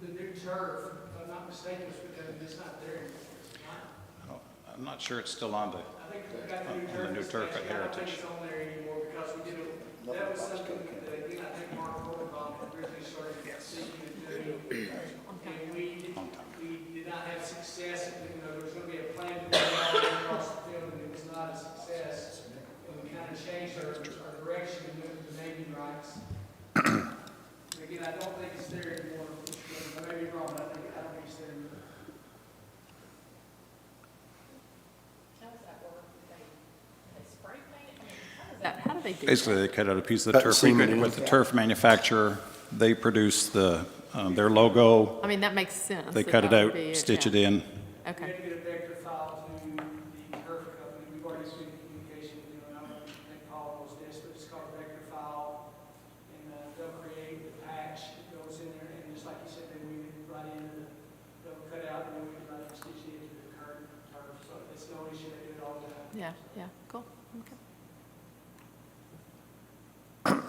The new turf, if I'm not mistaken, was because it's not there anymore. I'm not sure it's still on I think we got the new turf at I don't think Heritage. it's on there anymore because we did, that was something that, again, I think Mark Rosenbaum originally started seeking to do. And we did not have success, you know, there was gonna be a plan to go all across the field, and it was not a success. And we kind of changed our direction and moved to naming rights. Again, I don't think it's there anymore. I may be wrong, but I don't think it's there anymore. How does that work? They spray paint it? I mean, how do they do that? Basically, they cut out a piece of the Cut turf. cement in. With the turf manufacturer, they produce their logo. I mean, that makes sense. They that cut it that would out, be stitch it yeah. in. We Okay. had to get a vector file to the turf company. We've already been in communication with them. I don't know if you think Paul knows this, but it's called a vector file. And they'll create the patch that goes in there, and just like you said, they weave it right in, they'll cut out and weave it right and stitch it into the current turf. So it's no issue, they do it all the time. Yeah, cool. Okay.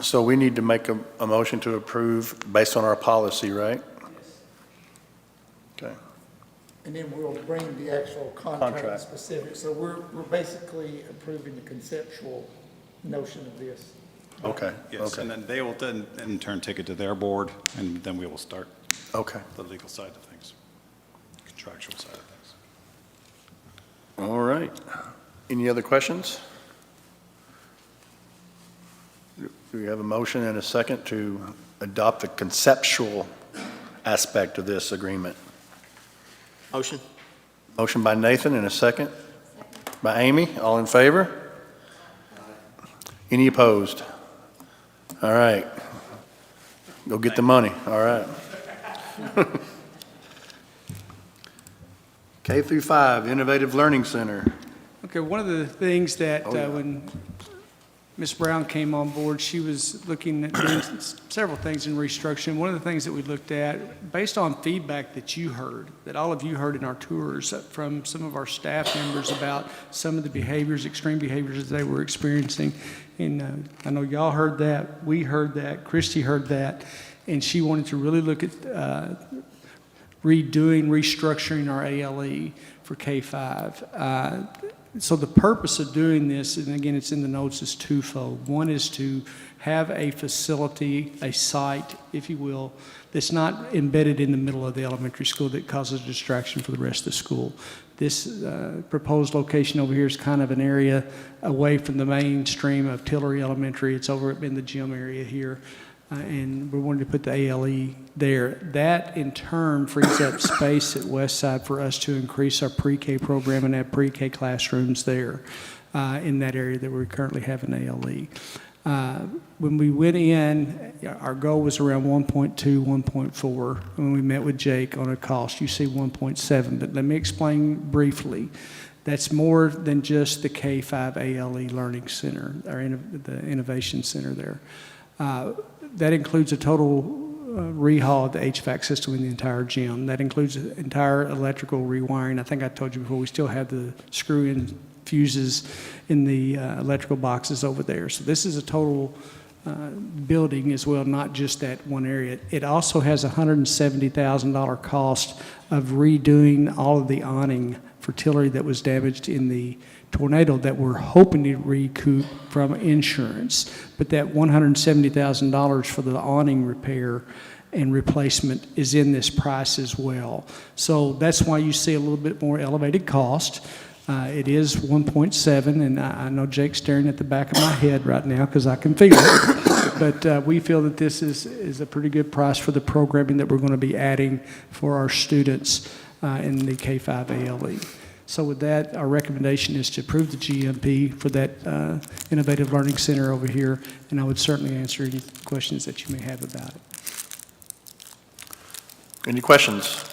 So we need to make a motion to approve based on our policy, right? Yes. Okay. and then we'll bring the actual contract Contract. specific. So we're basically approving the conceptual notion of this. Okay, Yes, okay, and then they will then in turn take it to their board, and then we will start okay. the legal side of things, contractual side of things. All right. Any other questions? Do we have a motion and a second to adopt the conceptual aspect of this agreement? Motion? Motion by Nathan and a second by Amy. All in favor? Any opposed? All right. Go get the money. All right. K through 5, Innovative Learning Center. Okay, one of the things that Oh, yeah. when Ms. Brown came on board, she was looking at doing several things in restructuring. One of the things that we looked at, based on feedback that you heard, that all of you heard in our tours from some of our staff members about some of the behaviors, extreme behaviors that they were experiencing. And I know y'all heard that, we heard that, Christy heard that, and she wanted to really look at restructuring our ALE for K-5. So the purpose of doing this, and again, it's in the notes, is twofold. One is to have a facility, a site, if you will, that's not embedded in the middle of the elementary school that causes distraction for the rest of the school. This proposed location over here is kind of an area away from the mainstream of Tillery Elementary. It's over in the gym area here. And we wanted to put the ALE there. That, in turn, frees up space at Westside for us to increase our pre-K program and have pre-K classrooms there in that area that we currently have an ALE. When we went in, our goal was around 1.2, 1.4. When we met with Jake on a cost, you see 1.7. But let me explain briefly. That's more than just the K-5 ALE Learning Center, or the Innovation Center there. That includes a total rehaul of the HVAC system in the entire gym. That includes the entire electrical rewiring. I think I told you before, we still have the screw-in fuses in the electrical boxes over there. So this is a total building as well, not just that one area. It also has a $170,000 cost of redoing all of the awning for Tillery that was damaged in the tornado that we're hoping to recoup from insurance. But that $170,000 for the awning repair and replacement is in this price as well. So that's why you see a little bit more elevated cost. It is 1.7, and I know Jake's staring at the back of my head right now because I can feel it. But we feel that this is a pretty good price for the programming that we're going to be adding for our students in the K-5 ALE. So with that, our recommendation is to approve the GMP for that Innovative Learning Center over here, and I would certainly answer any questions that you may have about it. Any questions?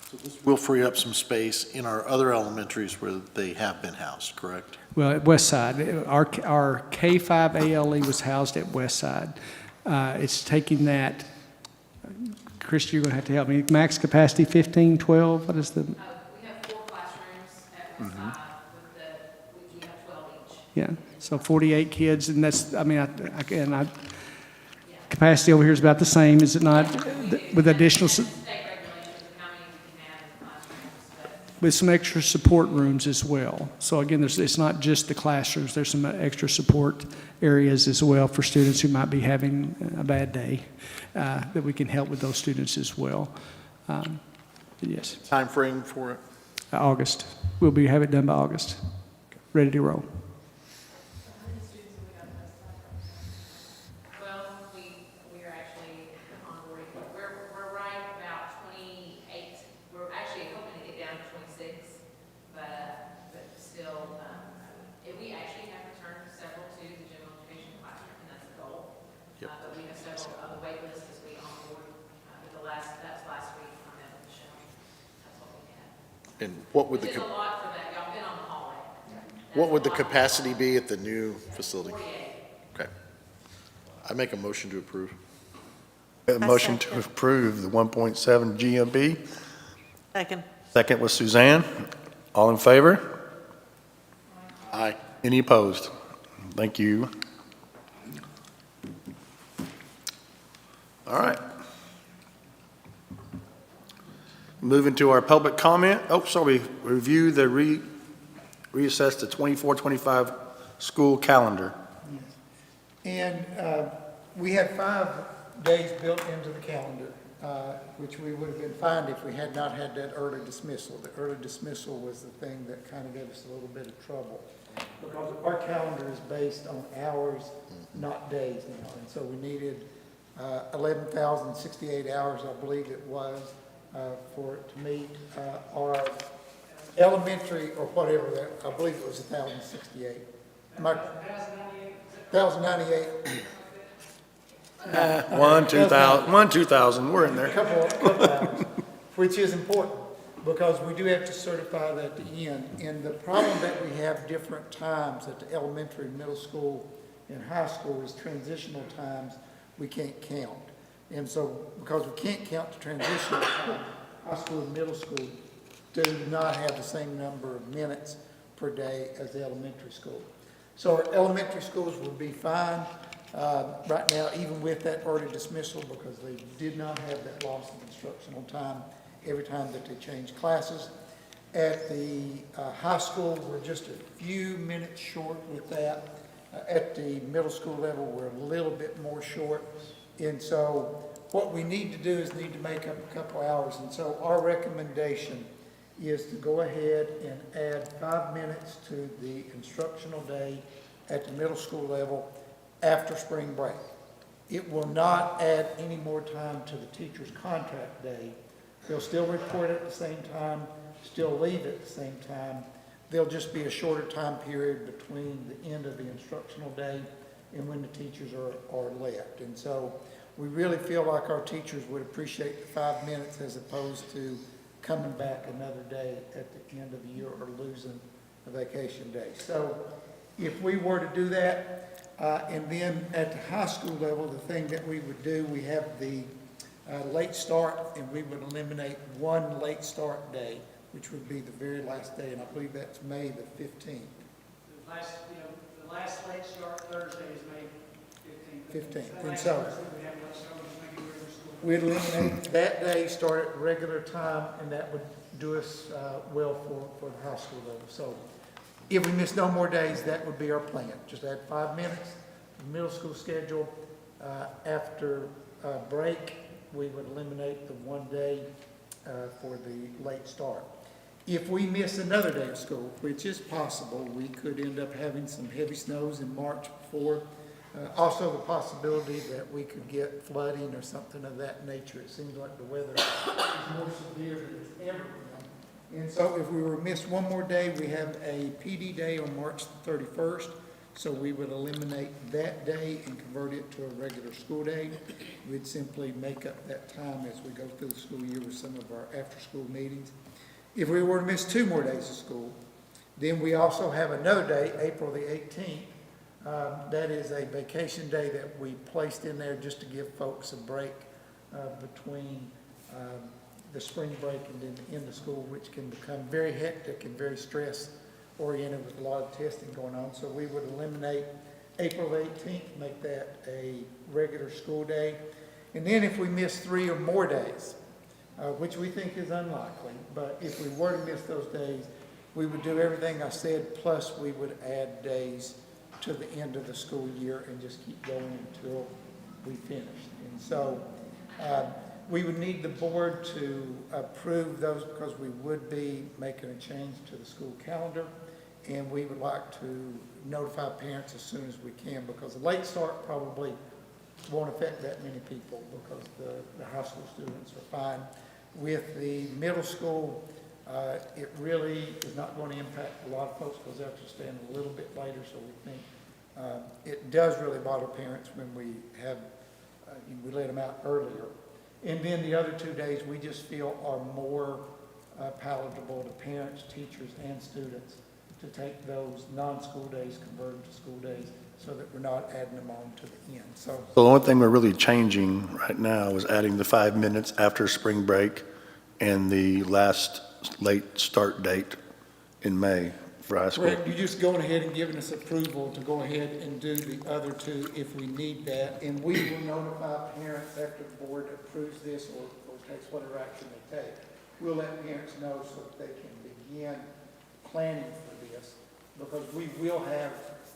So this will free up some space in our other elementaries where they have been housed, correct? Well, at Westside, our K-5 ALE was housed at Westside. It's taking that, Christy, you're going to have to help me, max capacity 15, 12, what is the? We have 4 classrooms at Westside we have 12 each. Yeah, so 48 kids, and that's, I mean, capacity over here is about the same, is it not? With additional, with some extra support rooms as well. So again, it's not just the classrooms, there's some extra support areas as well for students who might be having a bad day, that we can help with those students as well. Yes. Time frame for it? August. We'll have it done by August. Ready to roll. Well, we are actually onboarding. We're right about 28. We're actually hoping to get down to 26, but still, we actually have returned several to the general education classroom, and that's the goal. Yep. But we have several on the wait list as we onboard. That's last week on that Michelle. That's what we had. And what would Which the, is a lot for that. Y'all been on the hallway. what would the capacity be at the new facility? 48. Okay. I make a motion to approve. A motion to approve the 1.7 GMP. Second. Second was Suzanne. All in favor? Aye. Any opposed? Thank you. All right. Moving to our public comment. Oh, sorry, review the reassess the 24-25 school calendar. And we had 5 days built into the calendar, which we would have been fine if we had not had that early dismissal. The early dismissal was the thing that kind of gave us a little bit of trouble, because our calendar is based on hours, not days now. And so we needed 11,068 hours, I believe it was, for it to meet our elementary or whatever that, I believe it was 1,068. 1,098. 2,000, we're in there. Couple hours, which is important, because we do have to certify that at the end. And the problem that we have different times at the elementary, middle school, and high school is transitional times we can't count. And so, because we can't count the transitional time, high school and middle school do not have the same number of minutes per day as the elementary school. So our elementary schools will be fine right now, even with that early dismissal, because they did not have that loss of instructional time every time that they changed classes. At the high school, we're just a few minutes short with that. At the middle school level, we're a little bit more short. And so what we need to do is need to make up a couple hours. And so our recommendation is to go ahead and add 5 minutes to the instructional day at the middle school level after spring break. It will not add any more time to the teacher's contract day. They'll still report at the same time, still leave at the same time. There'll just be a shorter time period between the end of the instructional day and when the teachers are left. And so we really feel like our teachers would appreciate the 5 minutes as opposed to coming back another day at the end of the year or losing a vacation day. So if we were to do that, and then at the high school level, the thing that we would do, we have the late start, and we would eliminate 1 late start day, which would be the very last day, and I believe that's May the 15th. The last late start Thursday is May 15th. And so we'd eliminate that day, start at regular time, and that would do us well for the high school level. So if we miss no more days, that would be our plan. Just add 5 minutes, middle school schedule. After break, we would eliminate the 1 day for the late start. If we miss another day of school, which is possible, we could end up having some heavy snows in March before. Also the possibility that we could get flooding or something of that nature. It seems like the weather is more severe than it's ever been. And so if we were to miss 1 more day, we have a PD day on March the 31st. So we would eliminate that day and convert it to a regular school day. We'd simply make up that time as we go through the school year with some of our after-school meetings. If we were to miss 2 more days of school, then we also have another day, April the 18th. That is a vacation day that we placed in there just to give folks a break between the spring break and then the end of school, which can become very hectic and very stress-oriented with a lot of testing going on. So we would eliminate April 18th, make that a regular school day. And then if we miss 3 or more days, which we think is unlikely, but if we were to miss those days, we would do everything I said, plus we would add days to the end of the school year and just keep going until we finish. And so we would need the board to approve those because we would be making a change to the school calendar, and we would like to notify parents as soon as we can, because the late start probably won't affect that many people because the high school students are fine. With the middle school, it really is not going to impact a lot of folks because they have to stand a little bit later, so we think it does really bother parents when we let them out earlier. And then the other 2 days we just feel are more palatable to parents, teachers, and students to take those non-school days, convert them to school days, so that we're not adding them on to the end. So The only thing we're really changing right now is adding the 5 minutes after spring break and the last late start date in May for high school. Correct. You're just going ahead and giving us approval to go ahead and do the other 2 if we need that. And we will notify parents after the board approves this or takes whatever action they take. we'll let parents know so that they can begin planning for this, because we will have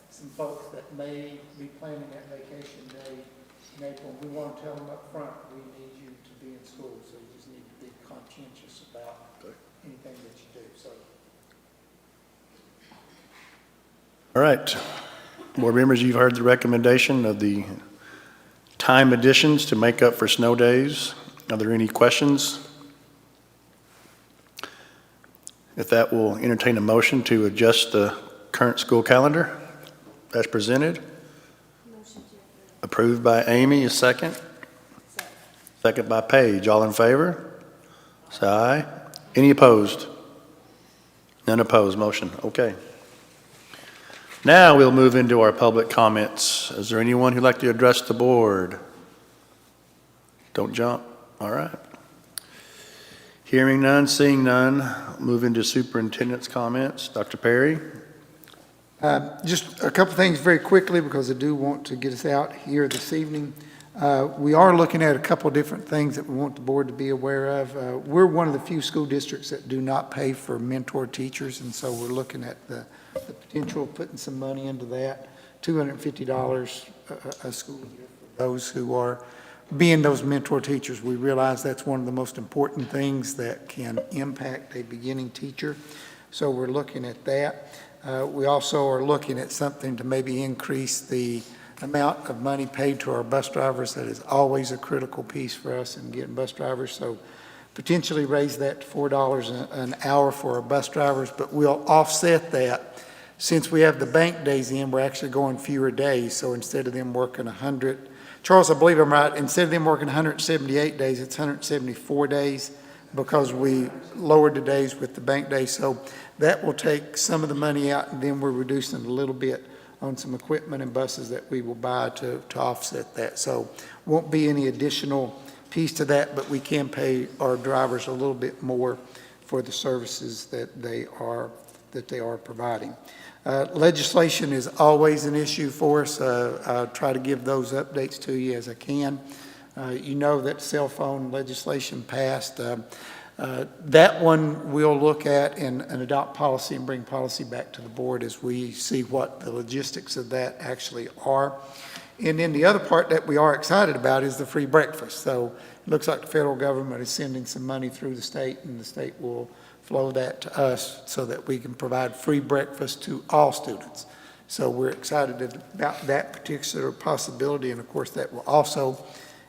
some folks that may be planning that vacation day in April. We want to tell them up front, we need you to be in school, so you just need to be conscientious about anything that you do, so. All right. Board members, you've heard the recommendation of the time additions to make up for snow days. Are there any questions? If that, will entertain a motion to adjust the current school calendar as presented. Approved by Amy, a second. Second by Paige. All in favor? Say aye. Any opposed? None opposed. Motion. Okay. Now we'll move into our public comments. Is there anyone who'd like to address the board? Don't jump. All right. Hearing none, seeing none, move into superintendent's comments. Dr. Perry? Just a couple things very quickly, because I do want to get us out here this evening. We are looking at a couple of different things that we want the board to be aware of. We're one of the few school districts that do not pay for mentor teachers, and so we're looking at the potential of putting some money into that. $250 a school year for those who are being those mentor teachers. We realize that's one of the most important things that can impact a beginning teacher, so we're looking at that. We also are looking at something to maybe increase the amount of money paid to our bus drivers. That is always a critical piece for us in getting bus drivers, so potentially raise that to $4 an hour for our bus drivers, but we'll offset that. Since we have the bank days in, we're actually going fewer days, so instead of them working 100, Charles, I believe I'm right, instead of them working 178 days, it's 174 days, because we lowered the days with the bank days, so that will take some of the money out, and then we're reducing a little bit on some equipment and buses that we will buy to offset that. So won't be any additional piece to that, but we can pay our drivers a little bit more for the services that they are providing. Legislation is always an issue for us. I'll try to give those updates to you as I can. You know that cell phone legislation passed. That one we'll look at and adopt policy and bring policy back to the board as we see what the logistics of that actually are. And then the other part that we are excited about is the free breakfast. So it looks like the federal government is sending some money through the state, and the state will flow that to us so that we can provide free breakfast to all students. So we're excited about that particular possibility, and of course that will also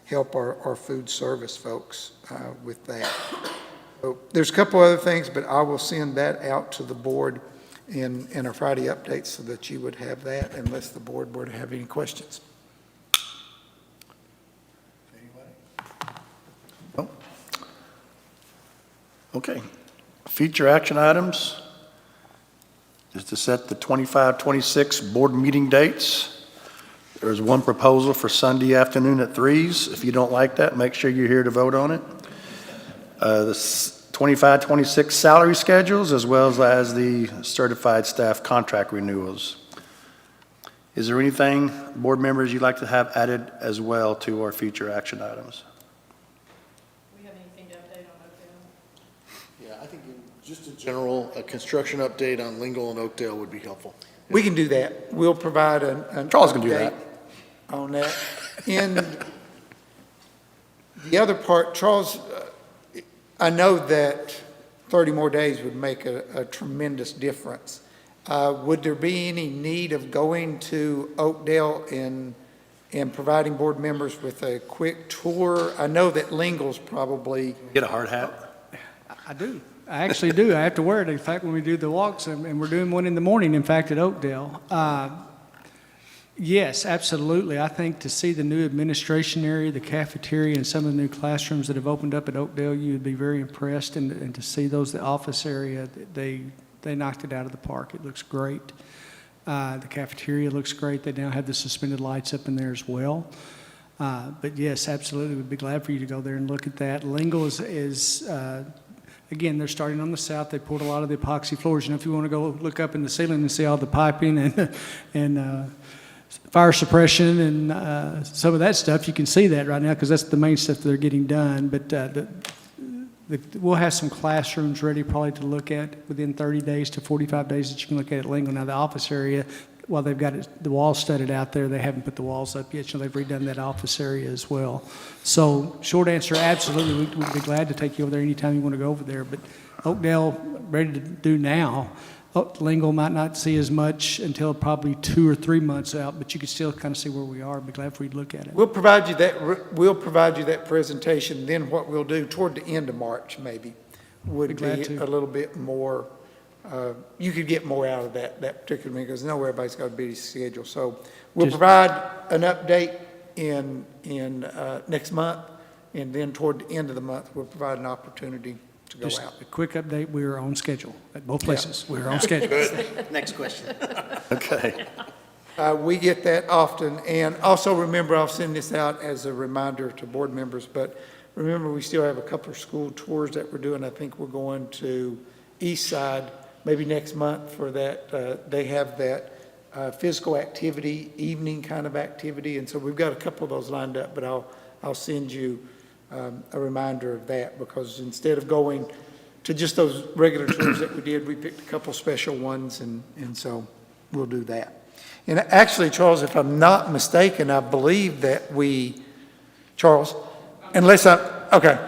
help our food service folks with that. So there's a couple other things, but I will send that out to the board in our Friday updates so that you would have that, unless the board were to have any questions. Oh. Okay. Future action items is to set the 25-26 board meeting dates. There's one proposal for Sunday afternoon at 3s. If you don't like that, make sure you're here to vote on it. The 25-26 salary schedules, as well as the certified staff contract renewals. Is there anything, board members, you'd like to have added as well to our future action items? Yeah, I think just in general, a construction update on Lingle and Oakdale would be helpful. We can do that. We'll provide an Charles can do that on that. And the other part, Charles, I know that 30 more days would make a tremendous difference. Would there be any need of going to Oakdale and providing board members with a quick tour? I know that Lingle's probably... Get a hard hat? I do. I actually do. I have to wear it. In fact, when we do the walks, and we're doing one in the morning, in fact, at Oakdale. Yes, absolutely. I think to see the new administration area, the cafeteria, and some of the new classrooms that have opened up at Oakdale, you would be very impressed. And to see the office area, they knocked it out of the park. It looks great. The cafeteria looks great. They now have the suspended lights up in there as well. But yes, absolutely. We'd be glad for you to go there and look at that. Lingle is again, they're starting on the south. They poured a lot of the epoxy floors. You know, if you want to go look up in the ceiling and see all the piping and fire suppression and some of that stuff, you can see that right now because that's the main stuff that they're getting done. But We'll have some classrooms ready probably to look at within 30 days to 45 days that you can look at Lingo. Now, the office area, while they've got the walls studded out there, they haven't put the walls up yet. So they've redone that office area as well. So short answer, absolutely, we'd be glad to take you over there anytime you want to go over there. But Oakdale, ready to do now. Lingo might not see as much until probably 2 or 3 months out, but you can still kind of see where we are. Be glad for you to look at it. We'll provide you that presentation. Then what we'll do toward the end of March, maybe, would be glad to. a little bit more, you could get more out of that particular meeting, because I know everybody's got a busy schedule. So we'll provide an update in next month, and then toward the end of the month, we'll provide an opportunity to go Just out. a quick update, we are on schedule at both places. We're on schedule. Good. Next question. Okay. We get that often, and also remember, I'll send this out as a reminder to board members, but remember, we still have a couple of school tours that we're doing. I think we're going to East Side maybe next month for that. They have that physical activity, evening kind of activity, and so we've got a couple of those lined up, but I'll send you a reminder of that, because instead of going to just those regular tours that we did, we picked a couple special ones, and so we'll do that. And actually, Charles, if I'm not mistaken, I believe that Charles, unless okay.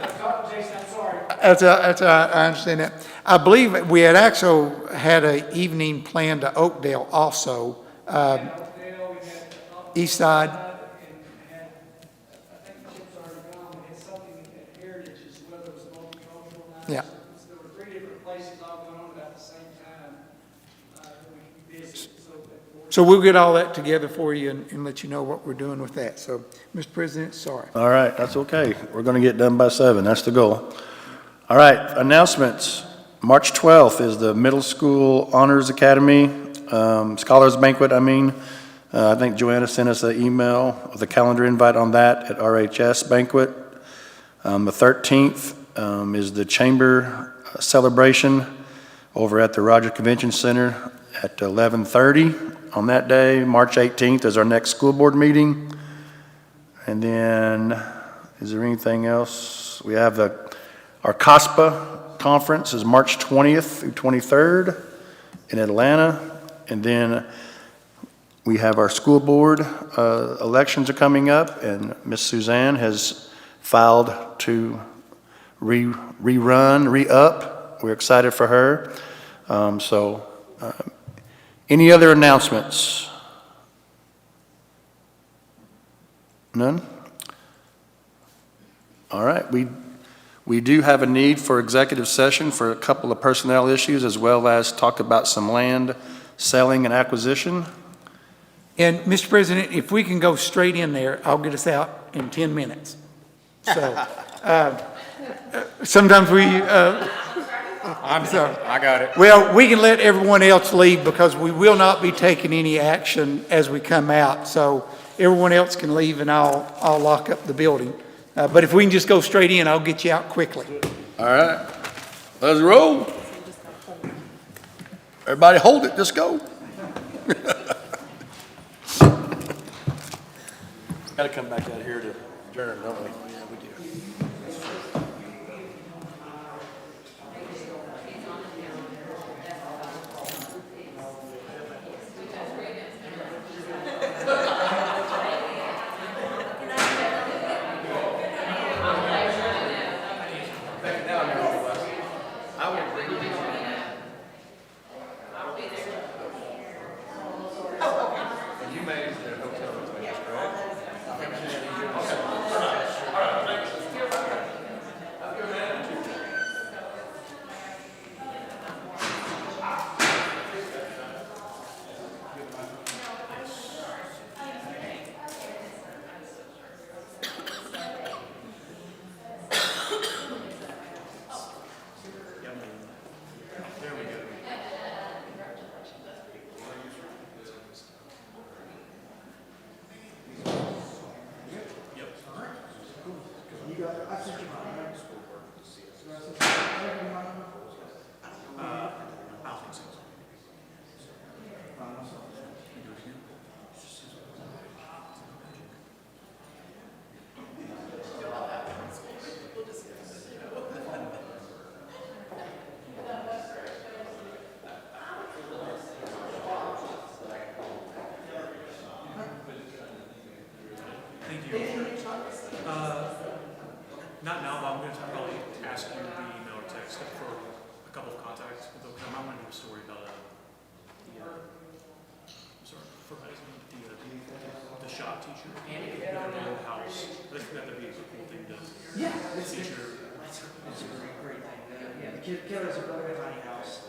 That's I understand that. I believe we had actually had an evening planned to Oakdale also, East Side. Yeah. There were 3 different places all going on at the same time that we could visit. So we'll get all that together for you and let you know what we're doing with that. So, Mr. President, sorry. All right, that's okay. We're going to get done by 7. That's the goal. All right, announcements. March 12th is the Middle School Honors Academy, Scholars Banquet, I think Joanna sent us an email with a calendar invite on that at RHS Banquet. The 13th is the Chamber celebration over at the Rogers Convention Center at 11:30 on that day. March 18th is our next school board meeting. And then, is there anything else? We have our COSPA conference is March 20th through 23rd in Atlanta. And then we have our school board elections are coming up, and Miss Suzanne has filed to re-up. We're excited for her. Any other announcements? None? All right. We do have a need for executive session for a couple of personnel issues, as well as talk about some land selling and acquisition. And Mr. President, if we can go straight in there, I'll get us out in 10 minutes. So sometimes I'm sorry. I got it. Well, we can let everyone else leave, because we will not be taking any action as we come out. So everyone else can leave, and I'll lock up the building. But if we can just go straight in, I'll get you out quickly. All right. Let's roll. Everybody hold it. Just go. Got to come back out here to adjourn, don't we? Yeah, we do. I'm going to probably ask you via email or text for a couple of contacts. I want to do a story about the shop teacher in their own house. I think that'd be a cool thing to feature. It's a great thing. Yeah, the kid has a really tiny house.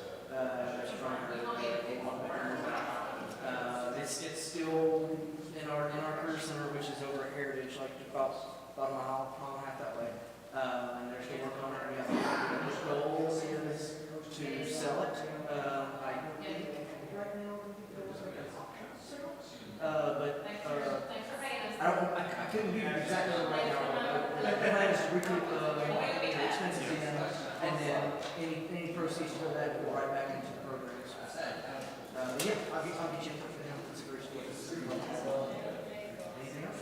It's still in our career center, which is over at Heritage, like about a mile and a half that way. And they're still working on it. We have the goal is to sell it. I couldn't give you the exact number right now. The plan is to recoup the expenses and then any proceeds for that will go right back into the program. Yeah, I'll get you in touch with him. Anything else?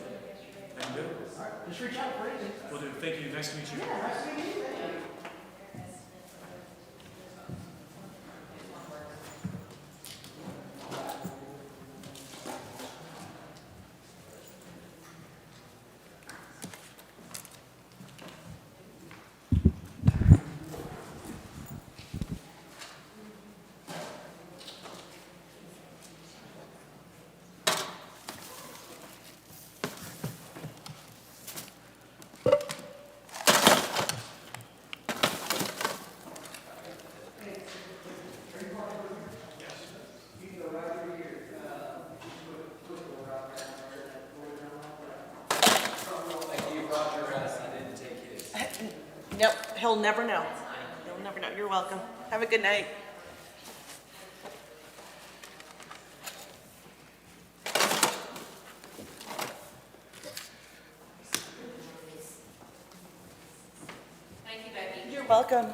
I'm good. All right, just reach out for anything. Well, dude, thank you. Nice to meet you. Yeah, nice to meet you. Nope, he'll never know. He'll never know. You're welcome. Have a good night. Thank you, Becky. You're welcome.